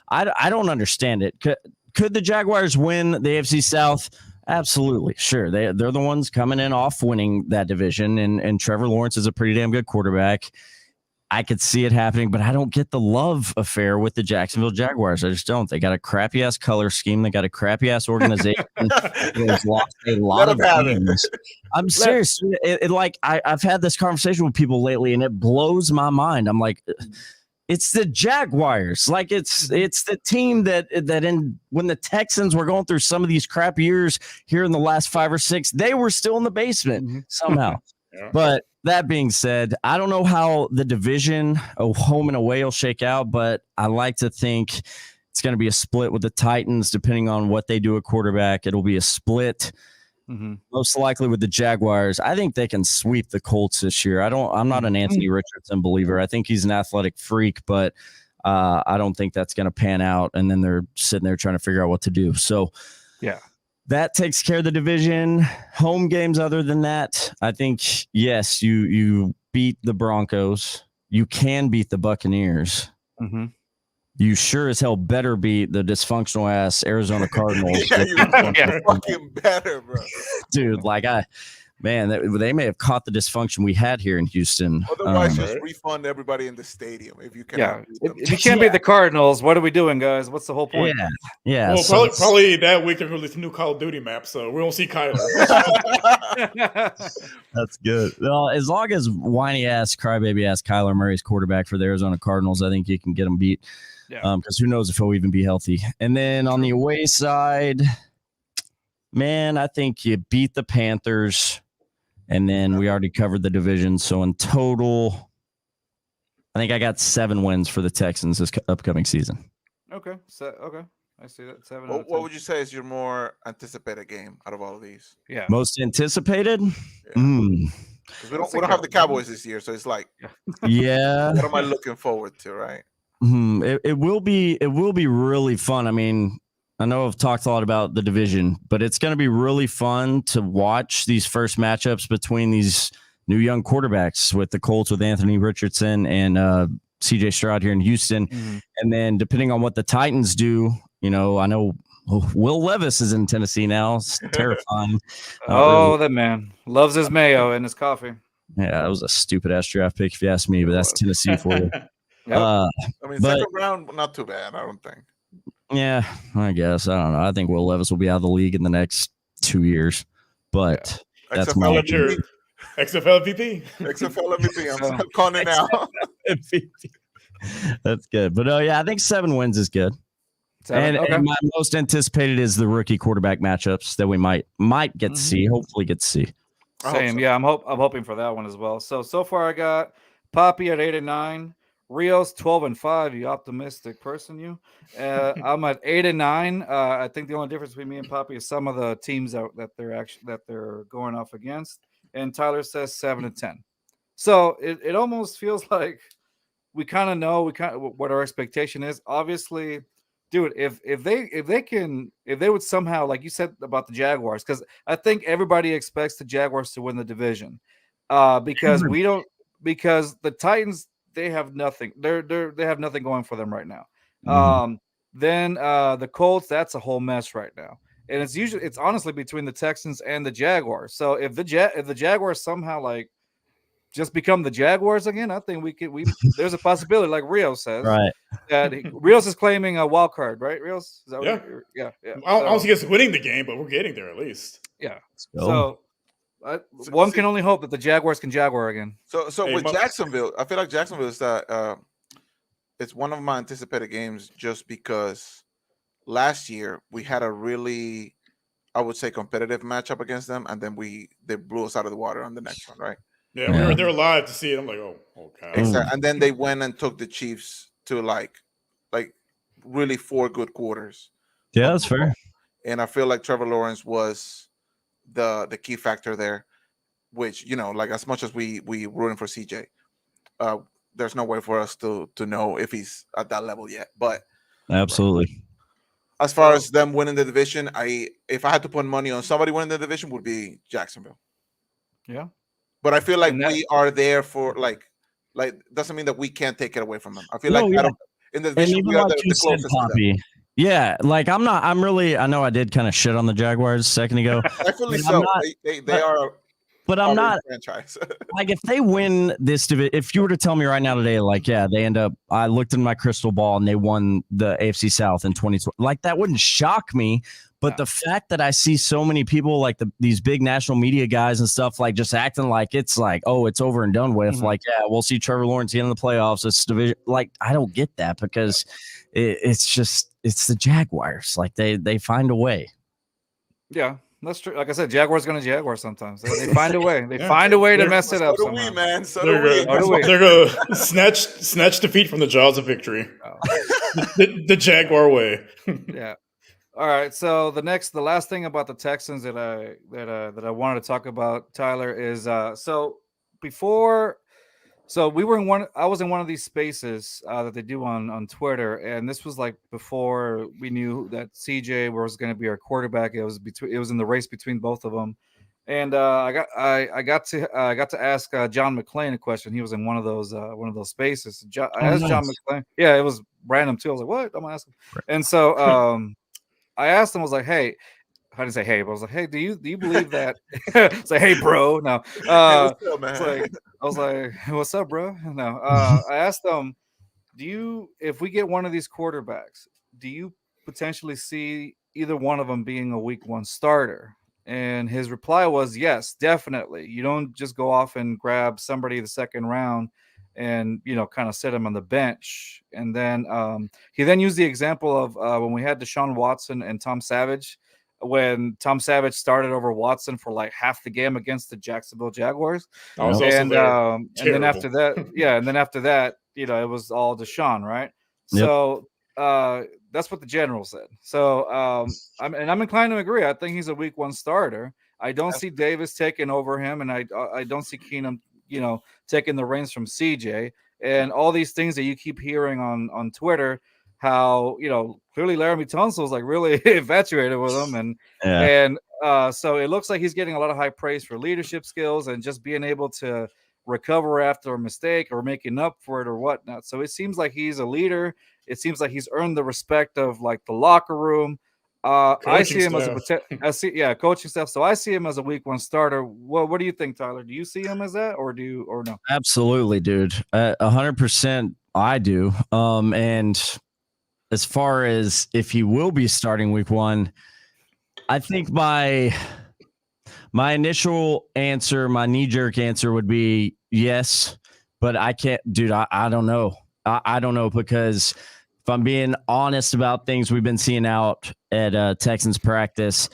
I don't understand it. Could the Jaguars win the AFC South? Absolutely. Sure. They're the ones coming in off winning that division, and Trevor Lawrence is a pretty damn good quarterback. I could see it happening, but I don't get the love affair with the Jacksonville Jaguars. I just don't. They got a crappy ass color scheme. They got a crappy ass organization. They've lost a lot of games. I'm serious. I've had this conversation with people lately, and it blows my mind. I'm like, it's the Jaguars. Like it's the team that when the Texans were going through some of these crap years here in the last 5 or 6, they were still in the basement somehow. Yeah. But that being said, I don't know how the division of home and away will shake out, but I like to think it's going to be a split with the Titans, depending on what they do at quarterback. It'll be a split. Most likely with the Jaguars. I think they can sweep the Colts this year. I'm not an Anthony Richardson believer. I think he's an athletic freak, but I don't think that's going to pan out. And then they're sitting there trying to figure out what to do. So yeah, that takes care of the division. Home games other than that, I think, yes, you beat the Broncos. You can beat the Buccaneers. You sure as hell better beat the dysfunctional ass Arizona Cardinals. Yeah, fucking better, bro. Dude, they may have caught the dysfunction we had here in Houston. Otherwise, just refund everybody in the stadium if you can. Yeah, if you can't beat the Cardinals, what are we doing, guys? What's the whole point? Yeah. Well, probably that week they release a new Call of Duty map, so we won't see Kyler. That's good. Well, as long as whiny ass, crybaby ass Kyler Murray's quarterback for the Arizona Cardinals, I think you can get him beat. Because who knows if he'll even be healthy. And then on the away side, man, I think you beat the Panthers, and then we already covered the division. So in total, I think I got 7 wins for the Texans this upcoming season. Okay. So okay. I see that 7 out of What 10. would you say is your more anticipated game out of all of these? Yeah. Most anticipated? Yeah. Because we Let's don't say have the Cowboys. Cowboys this year, so it's like, Yeah. what am I looking forward to, right? It will be really fun. I mean, I know I've talked a lot about the division, but it's going to be really fun to watch these first matchups between these new young quarterbacks with the Colts with Anthony Richardson and CJ Stroud here in Houston. Mhm. And then depending on what the Titans do, I know Will Levis is in Tennessee now. It's terrifying. Oh, that man loves his mayo and his coffee. Yeah, that was a stupid ass draft pick if you ask me, but that's Tennessee for you. Yep. I mean, But- second round, not too bad, I don't think. Yeah, I guess. I don't know. I think Will Levis will be out of the league in the next 2 years. But that's my XFL Your MVP. XFL MVP. XFL MVP. So- I'm calling it now. MVP. That's good. But yeah, I think 7 wins is good. 7. Okay. And my most anticipated is the rookie quarterback matchups that we might get to see, hopefully get to see. I hope Same. so. Yeah, I'm hoping for that one as well. So far I got Poppy at 8-9, Rios 12-5. You optimistic person, you. I'm at 8-9. I think the only difference between me and Poppy is some of the teams that they're going off against. And Tyler says 7-10. So it almost feels like we kind of know what our expectation is. Obviously, dude, if they would somehow, like you said about the Jaguars, because I think everybody expects the Jaguars to win the division, because the Titans, they have nothing. They have nothing going for them right now. Then the Colts, that's a whole mess right now, and it's honestly between the Texans and the Jaguars. So if the Jaguars somehow like just become the Jaguars again, I think there's a possibility, like Rio says, Right. that Rios is claiming a wild card, right? Rios, is that Yeah. yeah. I don't see us winning the game, but we're getting there at least. Yeah. go. So one can only hope that the Jaguars can Jaguar again. So Hey, with Jacksonville, I feel like Jacksonville is it's one of my anticipated games just because last year we had a really, I would say, competitive matchup against them, and then they blew us out of the water on the next one, right? Yeah, we were there live to see it. I'm like, oh, okay. Exactly. And then they went and took the Chiefs to like really 4 good quarters. Yeah, that's fair. And I feel like Trevor Lawrence was the key factor there, which, like as much as we rooting for CJ, there's no way for us to know if he's at that level yet. But Absolutely. as far as them winning the division, if I had to put money on somebody winning the division, would be Jacksonville. Yeah. But I feel like we are there for like doesn't mean that we can't take it away from them. I feel in the division we are the closest to them. Yeah, like I know I did kind of shit on the Jaguars a second ago. Rightfully so. They are. But I'm not franchise. like if they win this division. If you were to tell me right now today, like they end up. I looked in my crystal ball and they won the AFC South in 2020. Like that wouldn't shock me. But the fact that I see so many people like these big national media guys and stuff like just acting like it's like, oh, it's over and done with. Like, yeah, we'll see Trevor Lawrence in the playoffs. It's division. Like, I don't get that because it's the Jaguars. Like they find a way. Yeah, that's true. Like I said, Jaguars going to Jaguar sometimes. They find a way. They find a way to mess it up. So do we, man. So They're going to snatch defeat from the jaws of victory. The Jaguar way. Yeah. All right. So the last thing about the Texans that I wanted to talk about, Tyler, is I was in one of these spaces that they do on Twitter, and this was like before we knew that CJ was going to be our quarterback. It was in the race between both of them, and I got to ask John McClain a question. He was in one of those spaces. I asked John McClain. Yeah, it was random too. I was like, what? I'm gonna ask him. And so I asked him. I was like, hey. I didn't say hey, but I was like, hey, do you believe that? It's like, hey, bro. No. I was like, what's up, bro? No. I asked them, if we get one of these quarterbacks, do you potentially see either one of them being a week 1 starter? And his reply was, yes, definitely. You don't just go off and grab somebody the second round and kind of sit him on the bench. And then he then used the example of when we had Deshaun Watson and Tom Savage when Tom Savage started over Watson for like half the game against the Jacksonville Jaguars. I was also And there. and then after that, it was all Deshaun, right? So that's what the general said. So I'm inclined to agree. I think he's a week 1 starter. I don't see Davis taking over him, and I don't see Keenum, taking the reins from CJ, and all these things that you keep hearing on Twitter. How clearly Laramie Tunsil's like really infatuated with him, and so it looks like he's getting a lot of high praise for leadership skills and just being able to recover after a mistake or making up for it or whatnot. So it seems like he's a leader. It seems like he's earned the respect of like the locker room. I see him coaching staff. So I see him as a week 1 starter. What do you think, Tyler? Do you see him as that, or no? Absolutely, dude. 100%. I do. And as far as if he will be starting week 1, I think my initial answer, my knee-jerk answer would be yes, but I can't, dude. I don't know. I don't know, because if I'm being honest about things we've been seeing out at Texans practice,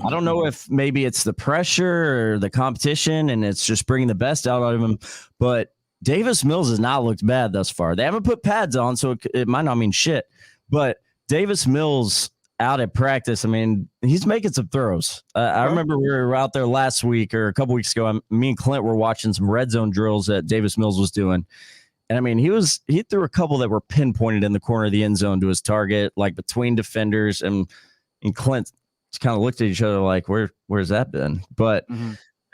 I don't know if maybe it's the pressure or the competition and it's just bringing the best out of him, but Davis Mills has not looked bad thus far. They haven't put pads on, so it might not mean shit, but Davis Mills out at practice, I mean, he's making some throws. I remember we were out there last week or a couple weeks ago. Me and Clint were watching some red zone drills that Davis Mills was doing. And I mean, he threw a couple that were pinpointed in the corner of the end zone to his target, like between defenders, and Clint just kind of looked at each other like, where's that been? But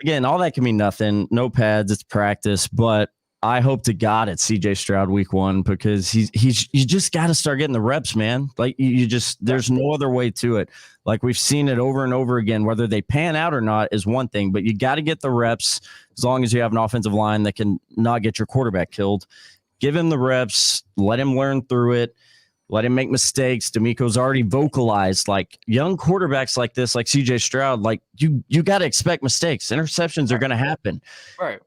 again, all that can mean nothing. No pads, it's practice. But I hope to God it's CJ Stroud week 1, because you just got to start getting the reps, man. Like there's no other way to it. Like we've seen it over and over again. Whether they pan out or not is one thing, but you got to get the reps. As long as you have an offensive line that can not get your quarterback killed, give him the reps, let him learn through it, let him make mistakes. D'Amico's already vocalized, like young quarterbacks like this, like CJ Stroud, like you got to expect mistakes. Interceptions are going to happen. Right.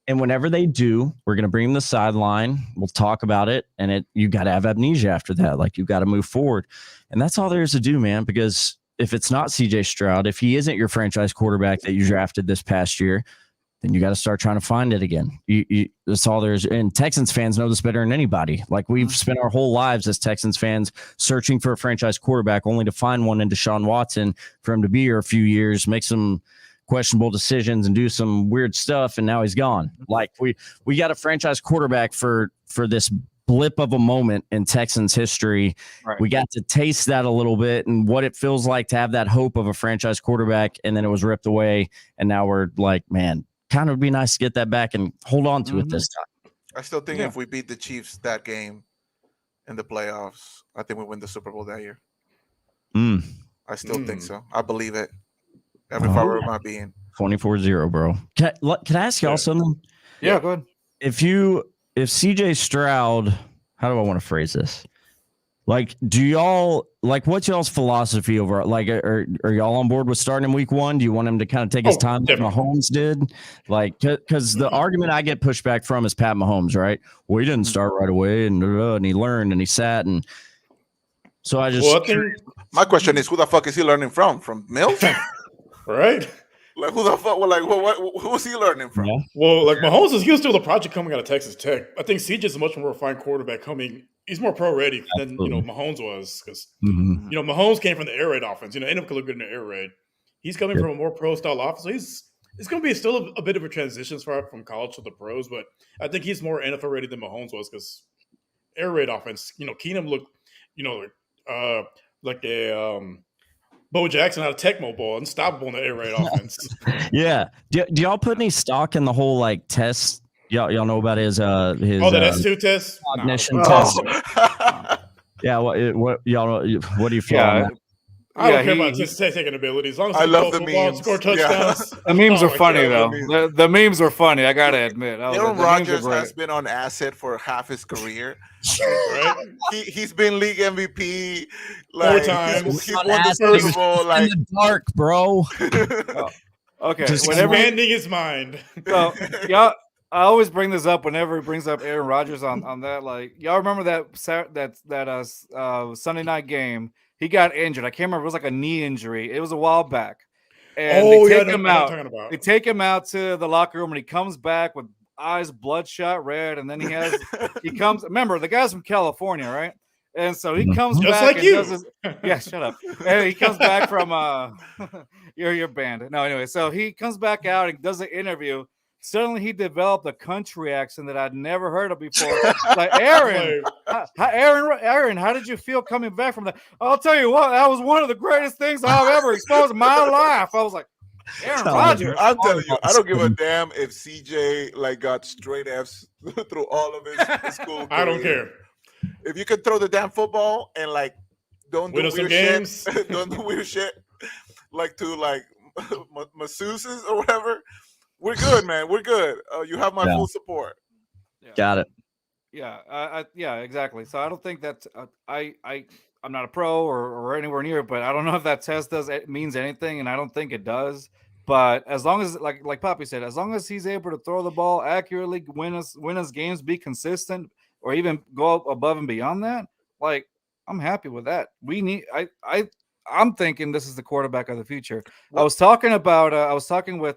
And whenever they do, we're going to bring him to the sideline. We'll talk about it. And you got to have amnesia after that. Like you got to move forward. And that's all there is to do, man, because if it's not CJ Stroud, if he isn't your franchise quarterback that you drafted this past year, then you got to start trying to find it again. That's all there's. And Texans fans know this better than anybody. Like we've spent our whole lives as Texans fans searching for a franchise quarterback, only to find one in Deshaun Watson for him to be here a few years, make some questionable decisions and do some weird stuff, and now he's gone. Like we got a franchise quarterback for this blip of a moment in Texans history. Right. We got to taste that a little bit and what it feels like to have that hope of a franchise quarterback, and then it was ripped away, and now we're like, man, kind of would be nice to get that back and hold on to it this time. I still think if we beat the Chiefs that game in the playoffs, I think we win the Super Bowl that year. I still think so. I believe it. Every fiber of my being. 24-0, bro. Can I ask y'all something? Yeah, go ahead. If CJ Stroud, how do I want to phrase this? Like, do y'all what's y'all's philosophy over? Like, are y'all on board with starting in week 1? Do you want him to kind of take his time like Mahomes did? Like, because the argument I get pushed back from is Pat Mahomes, right? Well, he didn't start right away, and he learned and he sat, and so I just. My question is, who the fuck is he learning from? From Mills? Right? Like who the fuck? Well, like who's he learning from? Yeah. Well, like Mahomes he was still the project coming out of Texas Tech. I think CJ's a much more refined quarterback coming. He's more pro ready than Mahomes was, because Mahomes came from the air raid offense. Ended up looking good in the air raid. He's coming from a more pro style offense. So it's going to be still a bit of a transition from college to the pros, but I think he's more NFL ready than Mahomes was, because air raid offense. Keenum looked like a Bo Jackson out of Tecmo Bowl, unstoppable in the air raid offense. Yeah. Do y'all put any stock in the whole like test? Y'all know about his that S2 test? Cognition test. Yeah, what y'all what do you feel on that? I don't care about his taking abilities. As long as I love the memes. Score touchdowns. The memes are funny though. The memes are funny. I gotta admit. Aaron Rodgers has been on acid for half his career. Right? He's been league MVP like 4 times. He won the Super Bowl like in the dark, bro. Okay, just expanding his mind. So y'all, I always bring this up whenever he brings up Aaron Rodgers on that. Like y'all remember that Sunday night game. he got injured. I can't remember. It was like a knee injury. It was a while back. And Oh, they yeah, take I him know what out. you're talking about. They take him out to the locker room, and he comes back with eyes bloodshot red. And then he comes. Remember, the guy's from California, right? And so he comes Just back like and you. does his. Yeah, shut up. And he comes back from your band. No, anyway, so he comes back out and does an interview. Suddenly, he developed a country accent that I'd never heard of before. Like, Aaron, Aaron, how did you feel coming back from that? I'll tell you what, that was one of the greatest things I've ever experienced in my life. I was like, Aaron Rodgers. I'm telling you, I don't give a damn if CJ like got straight F's through all of his school career. I don't care. If you could throw the damn football and like don't do weird games. shit, don't do weird shit, like to like masseuses or whatever, we're good, man. We're good. You have my full support. Yeah. Got it. Yeah, yeah, exactly. So I don't think that I'm not a pro or anywhere near, but I don't know if that test means anything, and I don't think it does. But as long as, like Poppy said, as long as he's able to throw the ball accurately, win us games, be consistent, or even go above and beyond that, like, I'm happy with that. I'm thinking this is the quarterback of the future. I was talking with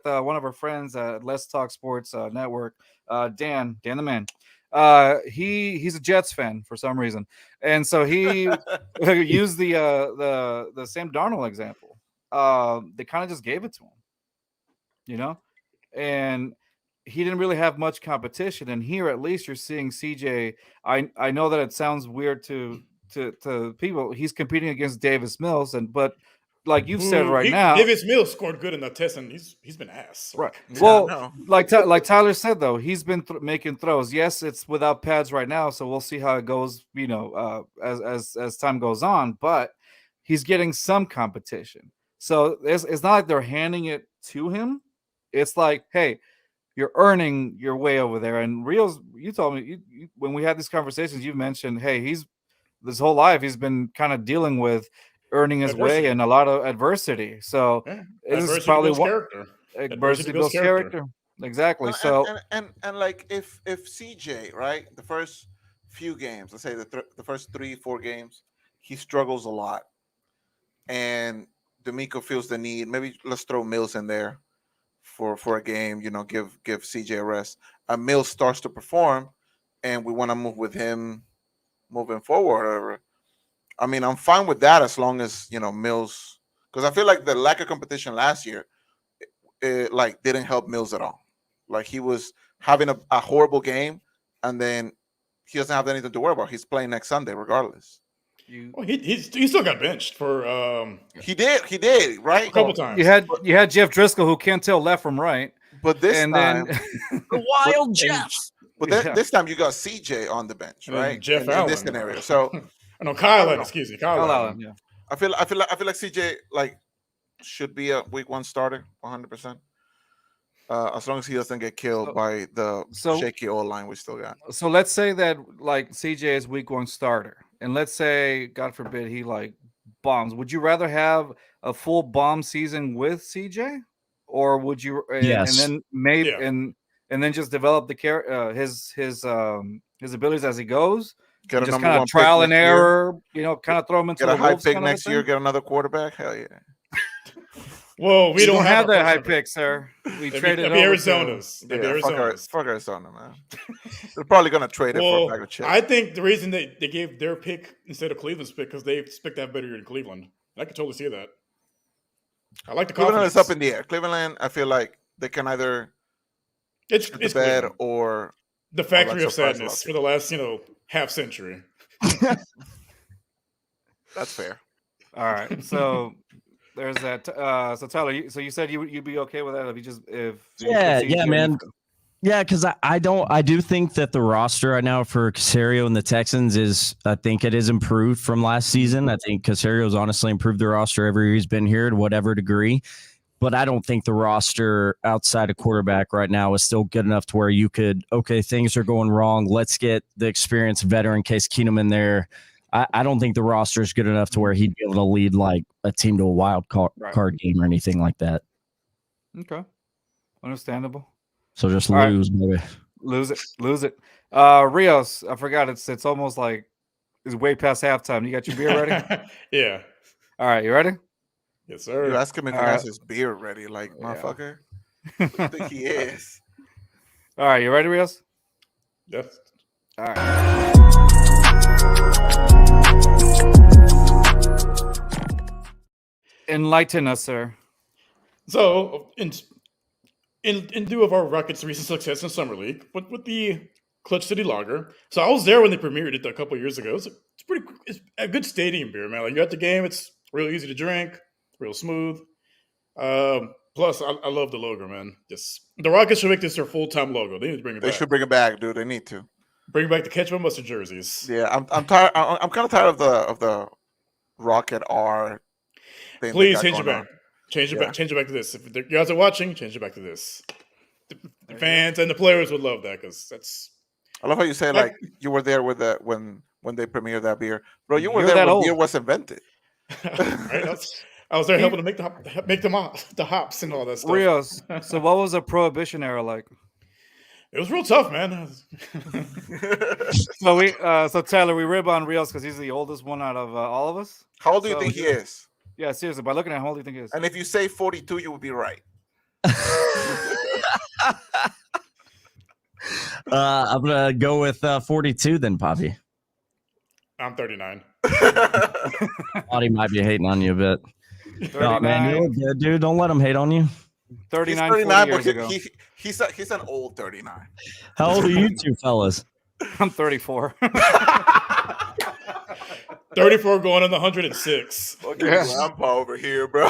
one of our friends at Let's Talk Sports Network, Dan the man. He's a Jets fan for some reason, and so he used the Sam Darnold example. They kind of just gave it to him, and he didn't really have much competition. And here, at least, you're seeing CJ. I know that it sounds weird to people. He's competing against Davis Mills, but like you've said now, Davis Mills scored good in the test, and he's been ass. Right. Yeah, well, no. like Tyler said, though, he's been making throws. Yes, it's without pads right now, so we'll see how it goes. As time goes on, but he's getting some competition. So it's not like they're handing it to him. It's like, hey, you're earning your way over there. And Rios, you told me when we had these conversations, you mentioned, hey, this whole life he's been kind of dealing with earning his way and a lot of adversity. So this is probably what adversity builds character. Exactly. So and like if CJ, right, the first few games, let's say the first 3-4 games, he struggles a lot, and D'Amico feels the need. Maybe let's throw Mills in there for a game. Give CJ a rest. Mills starts to perform, and we want to move with him moving forward. Or, I mean, I'm fine with that as long as Mills, because I feel like the lack of competition last year, it like didn't help Mills at all. Like he was having a horrible game, and then he doesn't have anything to worry about. He's playing next Sunday regardless. He still got benched for. He did, right? A couple times. You had Jeff Driscoll, who can't tell left from right, but this time the wild Jeffs. But this time you got CJ on the bench, right? Jeff Allen in this scenario. So no, Kyle Allen. Excuse me, Kyle Allen. Yeah. I feel like CJ like should be a week 1 starter, 100%. As long as he doesn't get killed by the shaky O line we still got. So let's say that like CJ is week 1 starter, and let's say, God forbid, he like bombs. Would you rather have a full bomb season with CJ, or would you? Yes. And then maybe and then just develop his abilities as he goes. Get a just number kind of 1 trial pick and next year. error. Kind of throw him into Get a high Wolves pick kind of next year. Get another quarterback. Hell yeah. Well, we don't have that high pick, sir. We traded Arizona's. Fuck Arizona, man. They're probably gonna trade it for a bag of chips. I think the reason they gave their pick instead of Cleveland's pick because they expect that better in Cleveland. I can totally see that. I like the Cleveland confidence. is up in the air. Cleveland, I feel like they can either it's bed Cleveland. Or the factory of sadness for the last half century. That's fair. All right, so. There's that. So Tyler, you said you'd be okay with that if man. Yeah, because I do think that the roster right now for Caserio and the Texans I think it is improved from last season. I think Caserio's honestly improved the roster every year he's been here to whatever degree. But I don't think the roster outside of quarterback right now is still good enough to where you could, things are going wrong. Let's get the experienced veteran Case Keenum in there. I don't think the roster is good enough to where he'd be able to lead like a team to a wild card game or anything like that. Okay. Understandable. So just lose, maybe. Lose it. Rios, I forgot it's almost like it's way past halftime. You got your beer ready? Yeah. All right, you ready? Yes, You sir. ask him if he All has right. his beard ready, like Yeah. motherfucker. What do you think he is? All right, you ready, Rios? Yes. All right. Enlighten us, sir. So, in lieu of our Rockets' recent success in Summer League, with the Clutch City Lager. So I was there when they premiered it a couple years ago. It's a good stadium beer, man. Like you're at the game, it's real easy to drink, real smooth. Plus, I love the logo, man. Just the Rockets should make this their full-time logo. They need to bring it They back. should bring it back, dude. They need to. Bring back the ketchup and mustard jerseys. Yeah, I'm tired. I'm kind of tired of the Rocket R thing. Please change it back. On. Change it Yeah. back. Change it back to this. If you guys are watching, change it back to this. The fans and the players would love that because that's. I love how you say like you were there with the when they premiered that beer, bro. You were You're there that when old. beer was invented. Right? I was there helping to make the hops and all that stuff. Rios. So what was the Prohibition era like? It was real tough, man. So Tyler, we rib on Rios because he's the oldest one out of all of us. How old do you think he is? Yeah, seriously. By looking at him, how old do you think he is? And if you say 42, you would be right. I'm gonna go with 42 then, Poppy. I'm 39. Audie might be hating on you a bit. 39, Oh, man, you look good, dude. Don't let him hate on you. 39, He's 39, 40 but years ago. he's an old 39. How old are you two fellas? I'm 34. 34 going on the 106. Okay, grandpa over here, bro.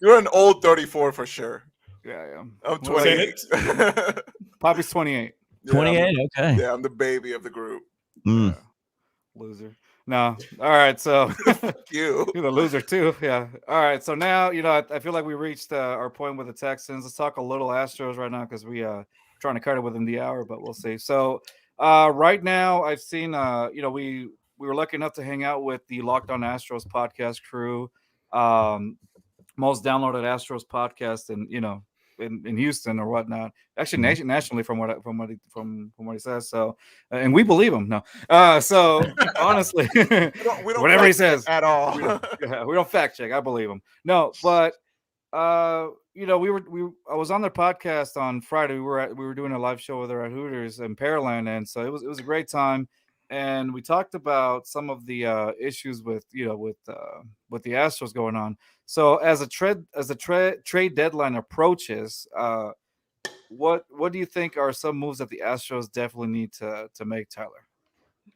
You're an old 34 for sure. Yeah, I am. I'm Well, 28. Poppy's 28. 28. Okay. Yeah, I'm the baby of the group. Mm. Loser. No. All right. So You. you're the loser too. Yeah. All right. So now, I feel like we reached our point with the Texans. Let's talk a little Astros right now because we trying to cut it within the hour, but we'll see. So right now, I've seen we were lucky enough to hang out with the Locked On Astros podcast crew, most downloaded Astros podcast, and in Houston or whatnot. Actually, nationally, from what he says. So, and we believe him. No, so honestly, We don't whatever he says at all. we don't fact check. I believe him. No, but I was on their podcast on Friday. We were doing a live show with her at Hooters in Pearland, and so it was a great time. And we talked about some of the issues with the Astros going on. So as a trade deadline approaches, what do you think are some moves that the Astros definitely need to make, Tyler?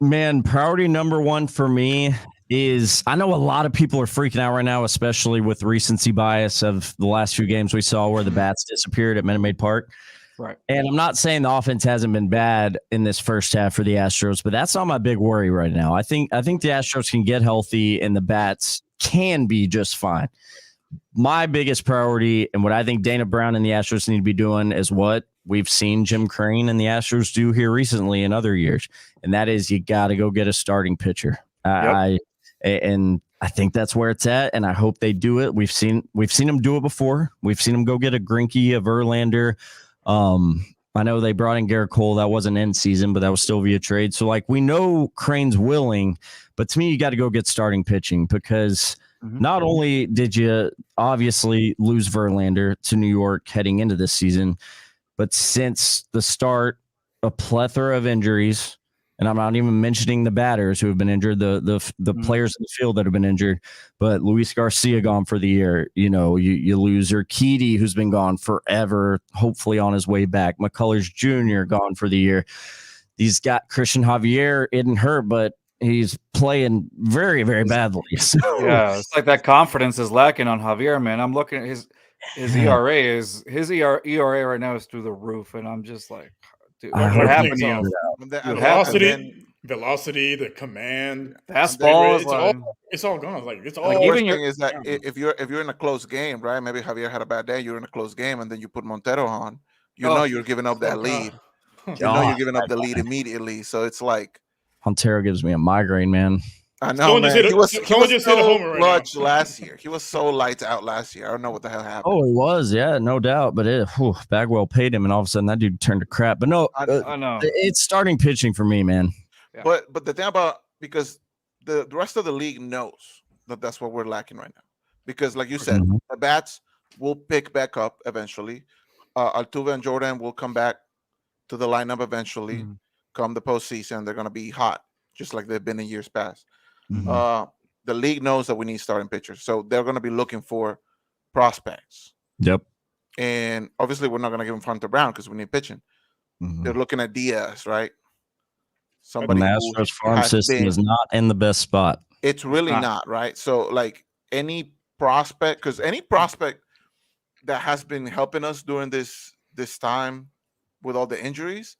Man, priority number one for me is, I know a lot of people are freaking out right now, especially with recency bias of the last few games we saw where the bats disappeared at Minute Maid Park. Right. And I'm not saying the offense hasn't been bad in this first half for the Astros, but that's not my big worry right now. I think the Astros can get healthy and the bats can be just fine. My biggest priority and what I think Dana Brown and the Astros need to be doing is what we've seen Jim Crane and the Astros do here recently in other years, and that is you got to go get a starting pitcher. Yep. I think that's where it's at, and I hope they do it. We've seen them do it before. We've seen them go get a Greinke, a Verlander. I know they brought in Garrett Cole. That wasn't in season, but that was still via trade. So, we know Crane's willing, but to me, you got to go get starting pitching because not only did you obviously lose Verlander to New York heading into this season, but since the start, a plethora of injuries, and I'm not even mentioning the batters who have been injured, the players in the field that have been injured, but Luis Garcia gone for the year. You lose Urquidy, who's been gone forever, hopefully on his way back. McCullers Jr. gone for the year. He's got Christian Javier isn't hurt, but he's playing very, very badly. So, yeah, it's like that confidence is lacking on Javier, man. I'm looking at his ERA right now is through the roof, and I'm just like, dude, what happened to him? Velocity, the command, fastball. It's all gone. It's all. The worst thing is that if you're in a close game, right? Maybe Javier had a bad day. You're in a close game, and then you put Montero on. Know you're giving up that lead. You're giving up the lead immediately. So it's like Montero gives me a migraine, man. I know, man. He was so clutch last year. He was so lights out last year. I don't know what the hell happened. Oh, he was, yeah, no doubt. But Bagwell paid him, and all of a sudden that dude turned to crap. But no, I know it's starting pitching for me, man. Yeah. But the thing about because the rest of the league knows That's what we're lacking right now. Because, like you said, Mhm. the bats will pick back up eventually. Altuve and Jordan will come back to the lineup eventually. Mhm. Come the postseason, they're going to be hot, just like they've been in years past. Mm-hmm. The league knows that we need starting pitchers, so they're going to be looking for prospects. Yep. And obviously, we're not going to give them Hunter Brown because we need pitching. Mhm. They're looking at Diaz, right? And Somebody the who Astros farm has system been. is not in the best spot. It's really not. not, right? So, like any prospect, because any prospect that has been helping us during this time with all the injuries,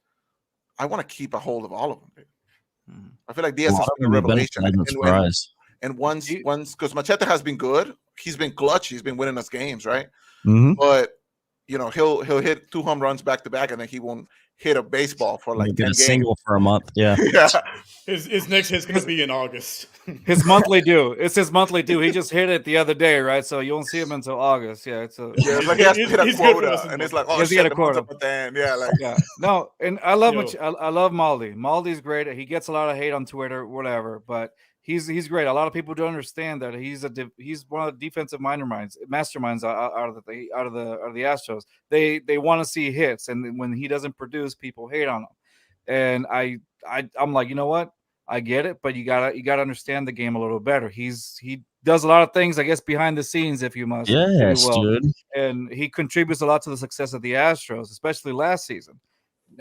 I want to keep a hold of all of them. Dude. Mhm. I feel like A Diaz lot has of been a them have been a revelation, pleasant surprise. and once You- because Machete has been good, he's been clutch, he's been winning us games, right? Mhm. But he'll hit 2 home runs back to back, and then he won't hit a baseball for like We'll get 10 a games. single for a month. Yeah. Yeah, His next hit's gonna be in August. His monthly due. It's his monthly due. He just hit it the other day, right? So you won't see him until August. Yeah, it's a yeah. It's like he has to hit a He's good for quota, less than and a it's month. like, oh Yes, he shit, had a the month's quota. up at the end. Yeah, like yeah. No, and I love Yo. I love Maldi. Maldi's great. He gets a lot of hate on Twitter, whatever, but he's great. A lot of people don't understand that he's one of the defensive masterminds out of the Astros. They want to see hits, and when he doesn't produce, people hate on him. And I'm like, you know what? I get it, but you gotta understand the game a little better. He does a lot of things, I guess, behind the scenes, if you Yes, will, dude. and he contributes a lot to the success of the Astros, especially last season.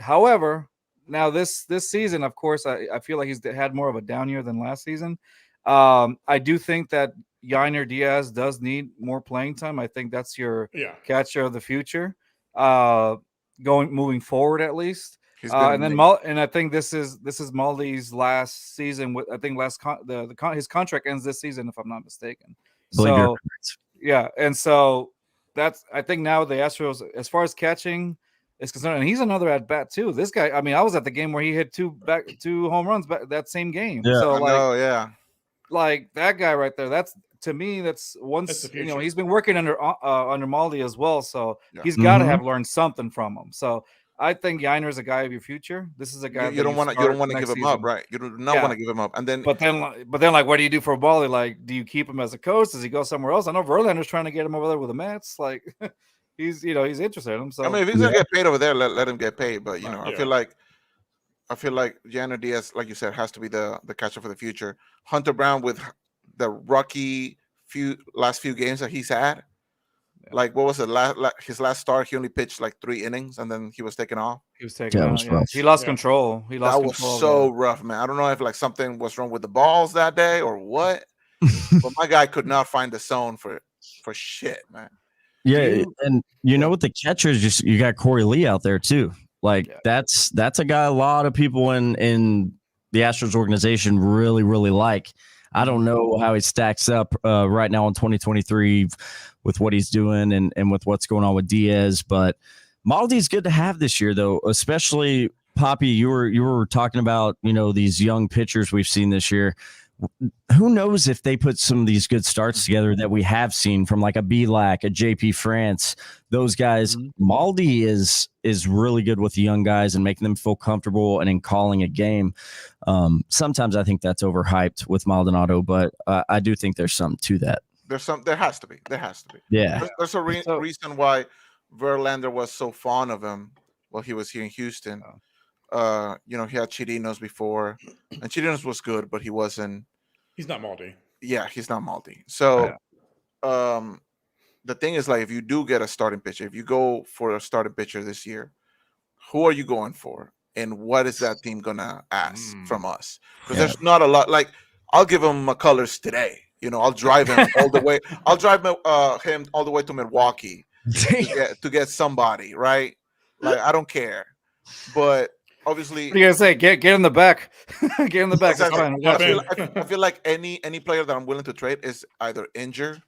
However, now this season, of course, I feel like he's had more of a down year than last season. I do think that Yainer Diaz does need more playing time. I think that's your Yeah. catcher of the future, moving forward at least. he's been And then amazing. and I think this is Maldi's last season. With I think his contract ends this season, if I'm not mistaken. I believe you're So yeah, and so that's I think now the Astros, as far as catching is concerned, and he's another at bat too. This guy, I mean, I was at the game where he hit two home runs back that same game. Yeah. So I know, yeah. like that guy right there, that's to me, that's That's the future. he's been working under Maldi as well, so Yeah. he's got to Mhm. have learned something from him. So I think Yainer is a guy of your future. This is a guy You don't want to give him up, right? You do not Yeah. want to give him up, and then But then, like, what do you do for Baldy? Like, do you keep him as a coach? Does he go somewhere else? I know Verlander's trying to get him over there with the Mets. Like, he's interested in him. So I mean, if he's gonna get paid over there, let him get paid. But I Yeah. feel like Yainer Diaz, like you said, has to be the catcher for the future. Hunter Brown, with the rocky last few games that he's had, like what was it his last start? He only pitched like 3 innings, and then he was taken off. he was taken Yeah, it out. was Yeah. rough. He lost Yeah. control. He lost That was control. so rough, man. I don't know if like something was wrong with the balls that day or what, but my guy could not find the zone for shit, man. Yeah, and you know what, the catchers, just you got Corey Lee out there too. Like Yeah. that's a guy a lot of people in the Astros organization really like. I don't know how he stacks up right now in 2023 with what he's doing and with what's going on with Diaz, but Maldi's good to have this year though, especially Poppy. You were talking about these young pitchers we've seen this year. Who knows if they put some of these good starts together that we have seen from like a Belak, a JP France, those guys. Maldi is really good with the young guys and making them feel comfortable and in calling a game. Sometimes I think that's overhyped with Maldonado, but I do think there's something to that. There has to be. Yeah. There's a reason why Verlander was so fond of him while he was here in Houston. He had Chirinos before, and Chirinos was good, but he wasn't. He's not Maldi. Yeah, he's not Maldi. So, the thing is, like, if you do get a starting pitcher, if you go for a starting pitcher this year, who are you going for, and what is that team gonna ask from us? Because there's not a lot. Like, I'll give him McCullers today. I'll drive him all the way. I'll drive him all the way to Milwaukee to get somebody, right? Like, I don't care, but obviously, what are you gonna say? Get in the back. Get in the back. exactly. Fine. Yeah. I feel like any player that I'm willing to trade is either injured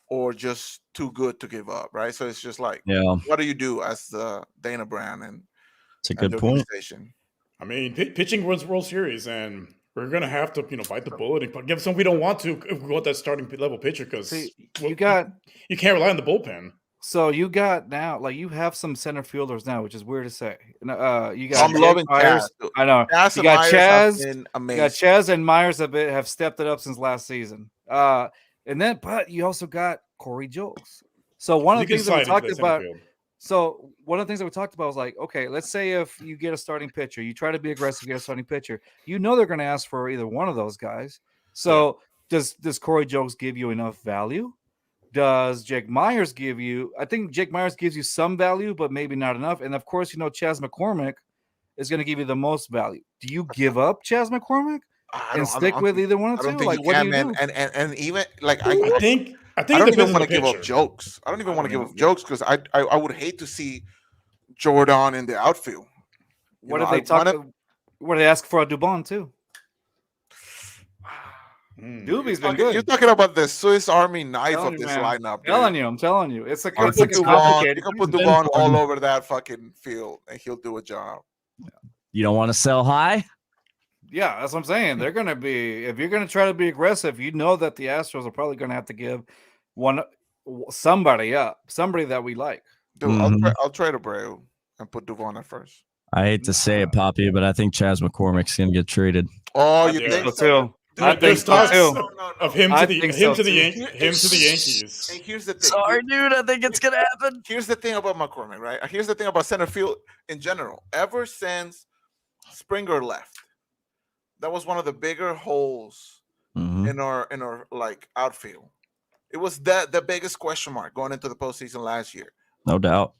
or just too good to give up, right? So it's just like, what do you do as the Dana Brand and it's a good the point. organization? I mean, pitching wins World Series, and we're gonna have to, bite the bullet and give some. We don't want to if we want that starting level pitcher because you can't rely on the bullpen. So you got now, like you have some center fielders now, which is weird to say. You got I'm loving Myers. Chaz. I know. Chaz You and got Myers have Chaz. been You amazing. got Chaz and Myers have stepped it up since last season. But you also got Corey Jokes. So one of You the can things that we slide into talked that center about. field. So one of the things that we talked about was like, okay, let's say if you get a starting pitcher, you try to be aggressive, get a starting pitcher. You know they're going to ask for either one of those guys. So does Corey Jokes give you enough value? Does Jake Myers give you? I think Jake Myers gives you some value, but maybe not enough. And of course, Chas McCormick is going to give you the most value. Do you give up Chas McCormick and stick with either one or I don't two? think Like, you what do can, you man. do? And even like I think I it don't depends even on want the to give up pitcher. Jokes. I don't even want to give up Jokes because I would hate to see Jordan in the outfield. What if they talk? What do they ask for a Dubon too? Doobie's been good. You're talking about the Swiss Army knife of this man. lineup. I'm telling you, it's You like can a complicated. You can put Dubon all over that fucking field, and he'll do a job. You don't want to sell high? Yeah, that's what I'm saying. They're going to be, if you're going to try to be aggressive, you know that the Astros are probably going to have to give somebody that we like. Dude, I'll trade Abreu and put Dubon at first. I hate to say it, Poppy, but I think Chas McCormick's going to get traded. Oh, you think so? I think so too. Of him to the Yankees. And here's the thing. Sorry, dude. I think it's going to happen. Here's the thing about McCormick, right? Here's the thing about center field in general. Ever since Springer left, that was one of the bigger holes in our like outfield. It was the biggest question mark going into the postseason last year. No doubt.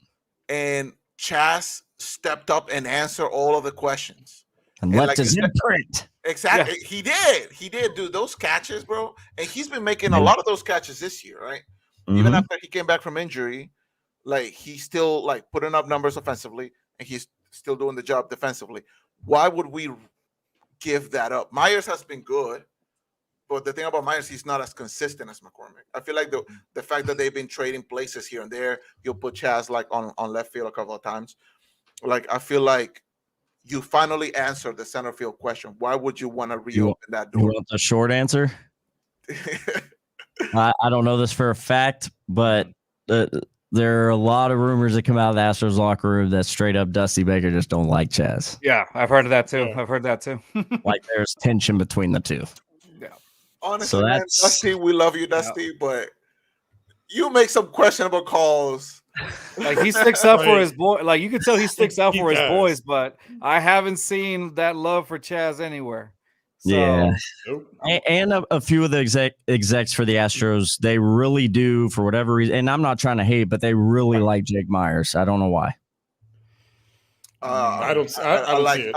And Chas stepped up and answered all of the questions. And left his imprint. Exactly. Yeah. He did do those catches, bro. And he's been making a lot of those catches this year, right? Even after he came back from injury, like he's still like putting up numbers offensively and he's still doing the job defensively. Why would we give that up? Myers has been good, but the thing about Myers, he's not as consistent as McCormick. I feel like the fact that they've been trading places here and there, you'll put Chas like on left field a couple of times. Like I feel like you finally answered the center field question. Why would you want to reopen that door? You want the short answer? I don't know this for a fact, but there are a lot of rumors that come out of the Astros locker room that straight up Dusty Baker just don't like Chas. Yeah, I've heard of that too. Like there's tension between the two. Yeah. Honestly, man, Dusty, we love you, Dusty, but you make some questionable calls. Like he sticks up for his boy. Like you can tell he sticks out for his boys, but I haven't seen that love for Chas anywhere. So, yeah, and a few of the execs for the Astros, they really do for whatever reason. And I'm not trying to hate, but they really like Jake Myers. I don't know why. I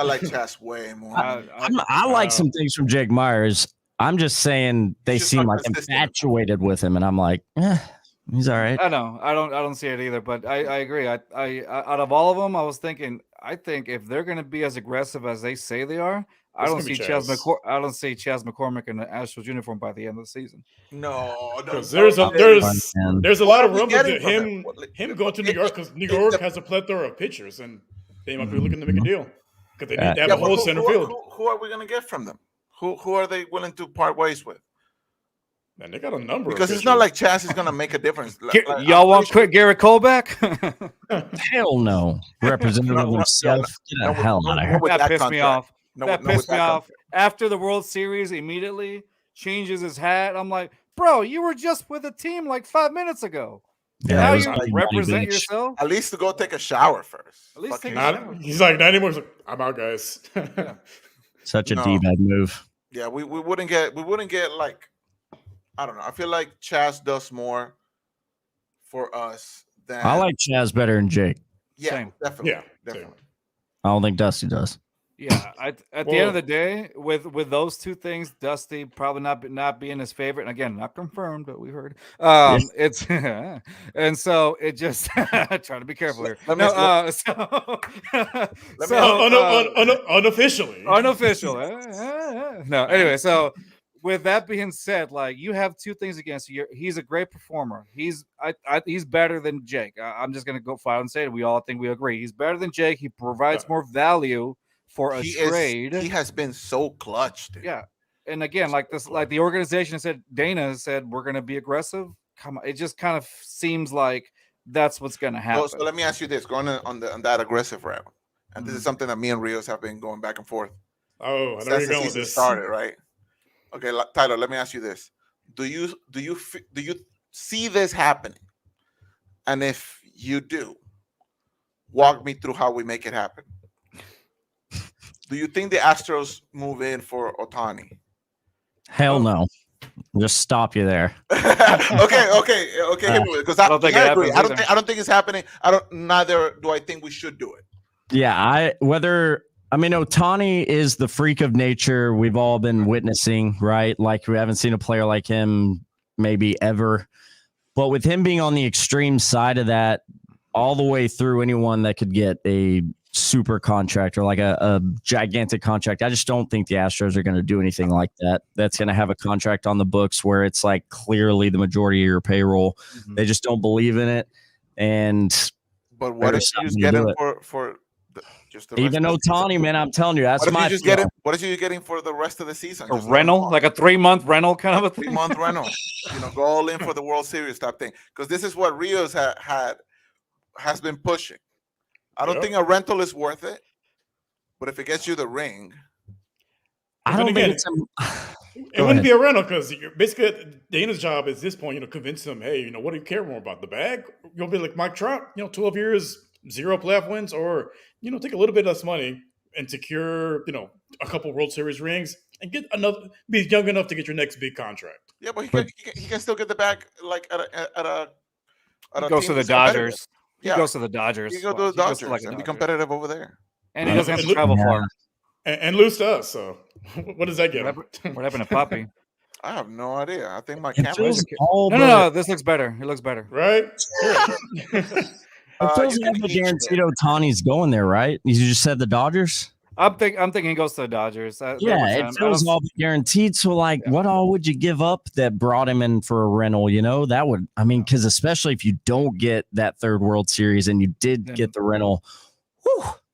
like Chas way more. I like some things from Jake Myers. I'm just saying they seem like infatuated with him, and I'm like, he's all right. I know. I don't see it either, but I agree. I out of all of them, I was thinking, I think if they're going to be as aggressive as they say they are, I don't see Chas McCormick in the Astros uniform by the end of the season. No, because there's a lot of rumors that him going to New York because New York has a plethora of pitchers and they might be looking to make a deal because they need to have a whole center field. Who are we going to get from them? Who are they willing to part ways with? And they got a number because it's not like Chas is going to make a difference. Y'all want to quit Garrett Cole back? Hell no. Representative himself. Get the hell out of here. That pissed me off. That pissed me off. After the World Series, immediately changes his hat. I'm like, bro, you were just with a team like 5 minutes ago. Yeah, now you represent yourself. At least to go take a shower first. At least take a shower. He's like 90 more. I'm out, guys. Such a D-bag move. Yeah, we wouldn't get like, I don't know. I feel like Chas does more for us than I like Chas better than Jake. Yeah, Same. definitely. Yeah, definitely. I don't think Dusty does. Yeah, at the end of the day, with those two things, Dusty probably not being his favorite, and again, not confirmed, but we heard. It's and so it just trying to be careful here. Unofficially. Unofficial. No, anyway, so with that being said, like you have two things against you. He's a great performer. He's better than Jake. I'm just gonna go file and say it. We all think we agree. He's better than Jake. He provides more value for a trade. He has been so clutch. Dude. Yeah. And again, like the organization said, Dana said, we're going to be aggressive. Come on. It just kind of seems like that's what's going to happen. So let me ask you this, going on that aggressive route. And this is something that me and Rios have been going back and forth. Oh, I know you're going with this. Started, right? Okay, Tyler, let me ask you this. Do you see this happening? And if you do, walk me through how we make it happen. Do you think the Astros move in for Otani? Hell no. Just stop you there. Okay. Because I don't think it I agree. happens either. I don't think it's happening. Neither do I think we should do it. Yeah, Otani is the freak of nature we've all been witnessing, right? Like we haven't seen a player like him maybe ever. But with him being on the extreme side of that, all the way through anyone that could get a super contract or like a gigantic contract, I just don't think the Astros are going to do anything like that. That's going to have a contract on the books where it's like clearly the majority of your payroll. Mm-hmm. They just don't believe in it. But what if you just get him for just the even Otani, man? I'm telling you, that's my. What if you getting for the rest of the season? A rental, like a 3-month rental, kind of a thing. 3-month rental. Go all in for the World Series type thing. Because this is what Rios has been pushing. I don't think a rental is worth it, but if it gets you the ring, I don't think it wouldn't be a rental because basically Dana's job at this point, convince them, hey, what do you care more about, the bag? You'll be like Mike Trout, 12 years, 0 playoff wins, or take a little bit less money and secure, a couple World Series rings and be young enough to get your next big contract. Yeah, but he can still get the bag like at a he goes to the Dodgers. He goes to the Dodgers. He goes to the Dodgers and be competitive over there. And he doesn't have to travel far. And lose to us. So what does that get? What happened to Poppy? I have no idea. I think my camera. No. This looks better. It looks better, right? It feels like guaranteed Otani's going there, right? You just said the Dodgers. I'm thinking he goes to the Dodgers. It feels all guaranteed. So, what all would you give up that brought him in for a rental? That would, because especially if you don't get that third World Series and you did get the rental,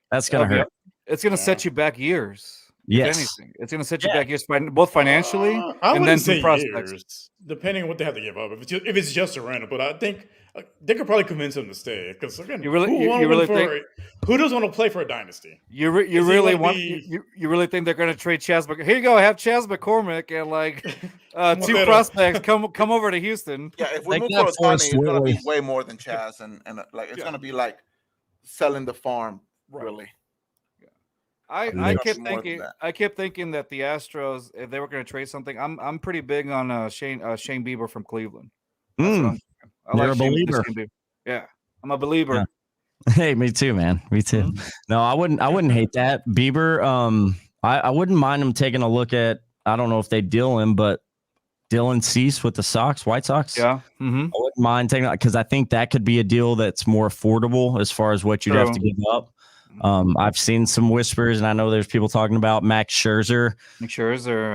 that's gonna hurt. It's gonna set you back years. Yes, anything. It's gonna set you back years, both financially and then some prospects. Years, depending on what they have to give up. If it's just a rental, but I think they could probably convince him to stay because again, who doesn't want to play for a dynasty? You really think they're going to trade Chas? Here you go, have Chas McCormick and 2 prospects come over to Houston. Yeah, if we move for Otani, it's going to be way more than Chas, and it's going to be like selling the farm, really. I kept thinking that the Astros, if they were going to trade something, I'm pretty big on Shane Bieber from Cleveland. You're a believer. Yeah, I'm a believer. Yeah. Hey, me too, man. Me too. Mm-hmm. No, I wouldn't hate that. Bieber, I wouldn't mind him taking a look at, I don't know if they deal him, but Dylan Cease with the White Sox. Yeah. Mm-hmm. I wouldn't mind taking that because I think that could be a deal that's more affordable as far as what you'd have to give up. I've seen some whispers, and I know there's people talking about Max Scherzer. I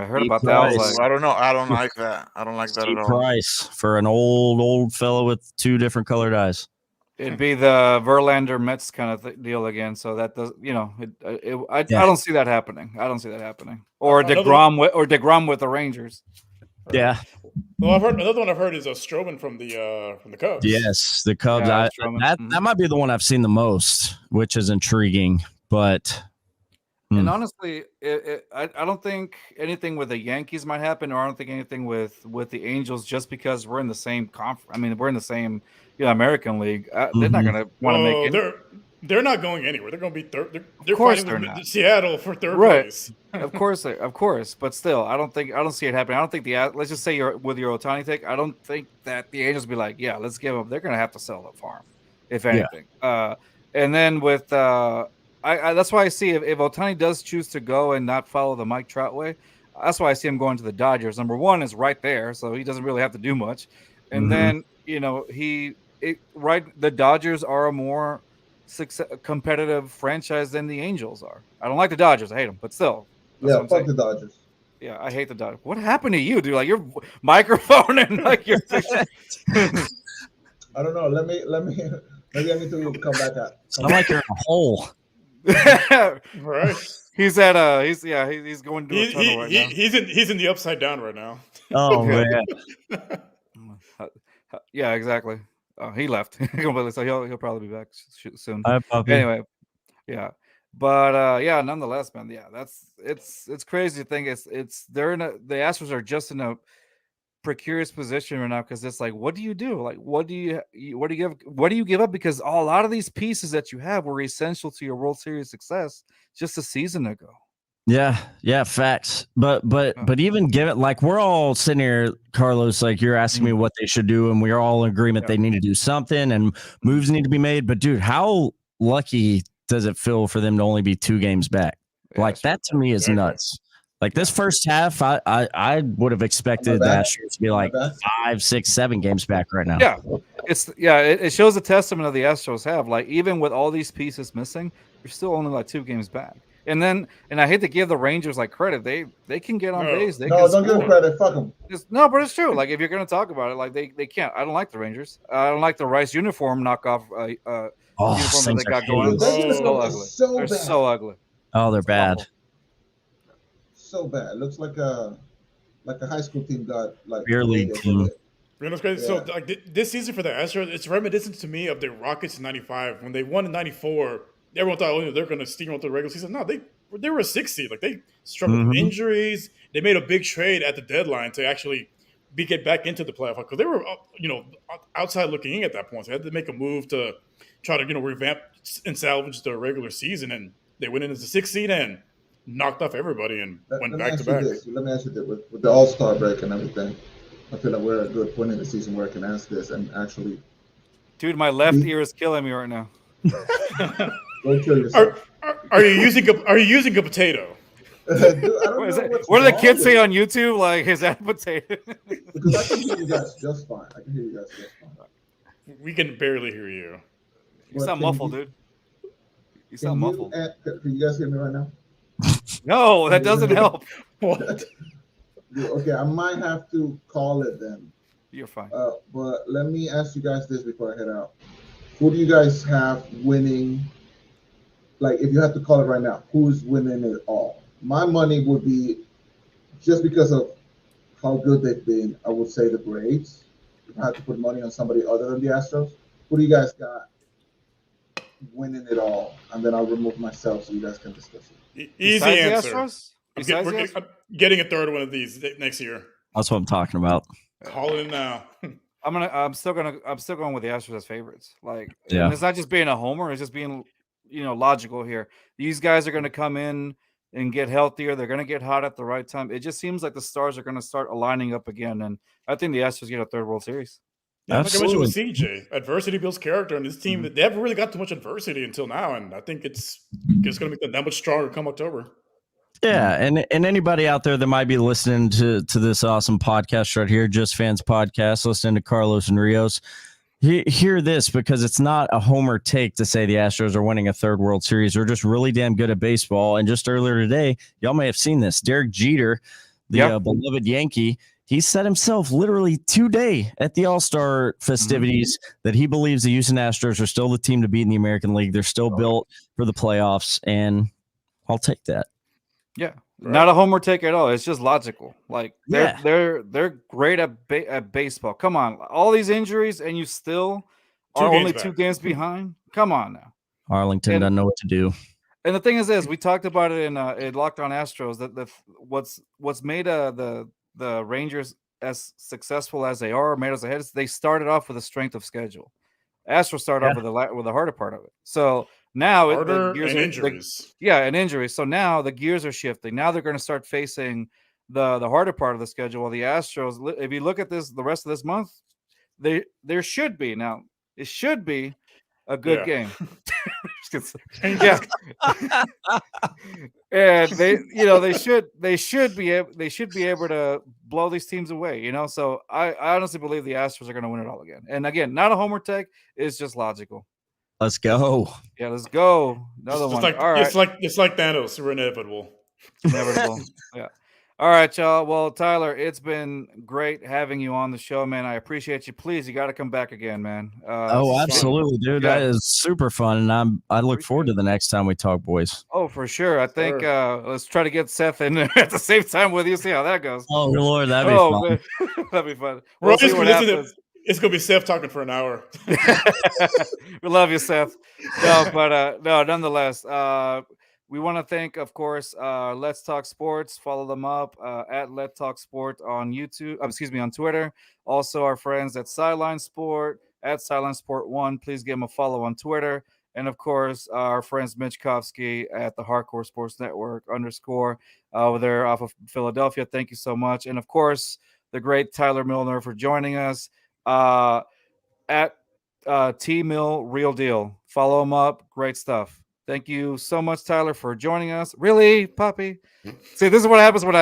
heard about that. I don't know. I don't like that. I don't like that at all. Price for an old fellow with 2 different colored eyes. It'd be the Verlander Mets kind of deal again. So that does, I don't see that happening. Or DeGrom with the Rangers. Yeah. Well, another one I've heard is a Stroman from the Cubs. Yes, the Cubs. Yeah, that might be the one I've seen the most, which is intriguing. But and honestly, I don't think anything with the Yankees might happen, or I don't think anything with the Angels, just because we're in the same conference. We're in the same American League. They're not going to want to make it. They're not going anywhere. They're going to be third. They're fighting with Seattle for third place. Of course, but still, I don't see it happening. I don't think let's just say with your Otani take, I don't think that the Angels be like, yeah, let's give them. They're going to have to sell the farm, if anything. Yeah. And then with that's why I see if Otani does choose to go and not follow the Mike Trout way, that's why I see him going to the Dodgers. Number one is right there, so he doesn't really have to do much. And then the Dodgers are a more competitive franchise than the Angels are. I don't like the Dodgers. I hate them, but still. Yeah, fuck the Dodgers. Yeah, I hate the Dodgers. What happened to you, dude? Like your microphone and like your. I don't know. Let me. Maybe I need to come back at. I'm like you're in a hole. Right. He's at he's going to a tunnel right now. He's in the upside down right now. Oh man. Yeah, exactly. He left completely, so he'll probably be back soon. Anyway, yeah, but nonetheless, man, yeah, it's crazy to think the Astros are just in a precarious position right now because it's like, what do you do? Like, what do you give up? Because a lot of these pieces that you have were essential to your World Series success just a season ago. Yeah, facts. But even given, like, we're all sitting here, Carlos, like, you're asking me what they should do, and we're all in agreement they need to do something and moves need to be made. But dude, how lucky does it feel for them to only be 2 games back? Like, that to me is nuts. Like, this first half, I would have expected the Astros to be like 5, 6, 7 games back right now. Yeah, it shows the testament of the Astros have. Like, even with all these pieces missing, you're still only like 2 games back. And I hate to give the Rangers like credit. They can get on base. They can don't give them credit. Fuck them. No, but it's true. Like, if you're going to talk about it, like they can't. I don't like the Rangers. I don't like the Rice uniform knockoff uniform that they got going. They're so ugly. They're so ugly. Oh, they're bad. So bad. It looks like a high school team got like beer league team. You know, crazy. So like this season for the Astros, it's reminiscent to me of the Rockets in '95 when they won in '94. Everyone thought they're going to steamroll through the regular season. No, they were a 6 seed. Like, they struggled with injuries. They made a big trade at the deadline to actually get back into the playoff because they were, outside looking in at that point. So they had to make a move to try to, revamp and salvage the regular season. And they went in as a 6 seed and knocked off everybody and went back to back. Let me ask you this. With the All-Star break and everything, I feel like we're at a good point in the season where I can ask this and actually. Dude, my left ear is killing me right now. Go kill yourself. Are you using a potato? Dude, I don't know what do the kids say on YouTube? Like, is that a potato? Because I can hear you guys just fine. We can barely hear you. You sound muffled, dude. You sound muffled. Can you guys hear me right now? No, that doesn't help. What? Okay, I might have to call it then. You're fine. But let me ask you guys this before I head out. Who do you guys have winning? Like, if you have to call it right now, who's winning it all? My money would be, just because of how good they've been, I would say the Braves. If I had to put money on somebody other than the Astros, who do you guys got winning it all? And then I'll remove myself so you guys can discuss it. Easy answer. I'm getting a third one of these next year. That's what I'm talking about. Call it now. I'm still going with the Astros as favorites. Like, and it's not just being a homer; it's just being, logical here. These guys are going to come in and get healthier. They're going to get hot at the right time. It just seems like the stars are going to start aligning up again, and I think the Astros get a third World Series. Yeah, like I mentioned with CJ, adversity builds character, and this team they haven't really got too much adversity until now, and I think it's going to make them that much stronger come October. Yeah, and anybody out there that might be listening to this awesome podcast right here, Just Fans Podcast, listening to Carlos and Rios, hear this, because it's not a homer take to say the Astros are winning a third World Series. They're just really damn good at baseball. And just earlier today, y'all may have seen this. Derek Jeter, the beloved Yankee, he said himself literally today at the All-Star festivities that he believes the Houston Astros are still the team to beat in the American League. They're still built for the playoffs, and I'll take that. Yeah, not a homer take at all. It's just logical. Like, they're great at baseball. Come on, all these injuries, and you still are only 2 games behind. Come on now. Arlington doesn't know what to do. And the thing is this: we talked about it in Locked On Astros. That what's made the Rangers as successful as they are, made us ahead. They started off with a strength of schedule. Astros started off with the harder part of it. So now injuries. And injuries. So now the gears are shifting. Now they're going to start facing the harder part of the schedule. While the Astros, if you look at this, the rest of this month, there should be a good game. Yeah, and they should be able to blow these teams away. So I honestly believe the Astros are going to win it all again. And again, not a homer take. It's just logical. Let's go. Yeah, let's go. Another one. All right. It's like Thanos. We're inevitable. Yeah. All right, y'all. Well, Tyler, it's been great having you on the show, man. I appreciate you. Please, you got to come back again, man. Absolutely, dude. That is super fun, and I look forward to the next time we talk, boys. Oh, for sure. I think let's try to get Seth in at the same time with you. See how that goes. Oh, Lord, that'd be fun. That'd be fun. We'll see what happens. It's gonna be Seth talking for an hour. We love you, Seth. No, but nonetheless, we want to thank, of course, Let's Talk Sports. Follow them up at Let's Talk Sport on YouTube. Excuse me, on Twitter. Also, our friends at Sideline Sport at Sideline Sport One. Please give them a follow on Twitter. And of course, our friends Mitch Kovsky at the Hardcore Sports Network _ over there off of Philadelphia. Thank you so much. And of course, the great Tyler Milner for joining us at T Mill Real Deal. Follow him up. Great stuff. Thank you so much, Tyler, for joining us. Really, puppy? See, this is what happens when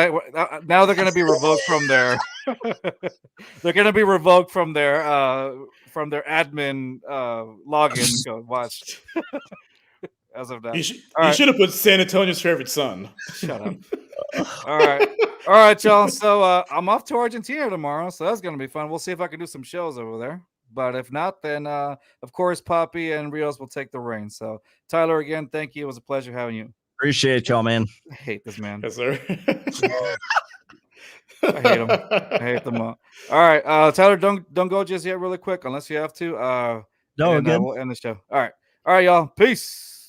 now they're going to be revoked from their they're going to be revoked from their admin login code. Watch. As of now. He should have put San Antonio's favorite son. Shut up. All right, y'all. So I'm off to Argentina tomorrow, so that's going to be fun. We'll see if I can do some shows over there. But if not, then of course Poppy and Rios will take the reins. So Tyler, again, thank you. It was a pleasure having you. Appreciate y'all, man. I hate this man. Yes, sir. I hate him. I hate them all. All right, Tyler, don't go just yet, really quick, unless you have to. No, and again. we'll end the show. All right, y'all. Peace.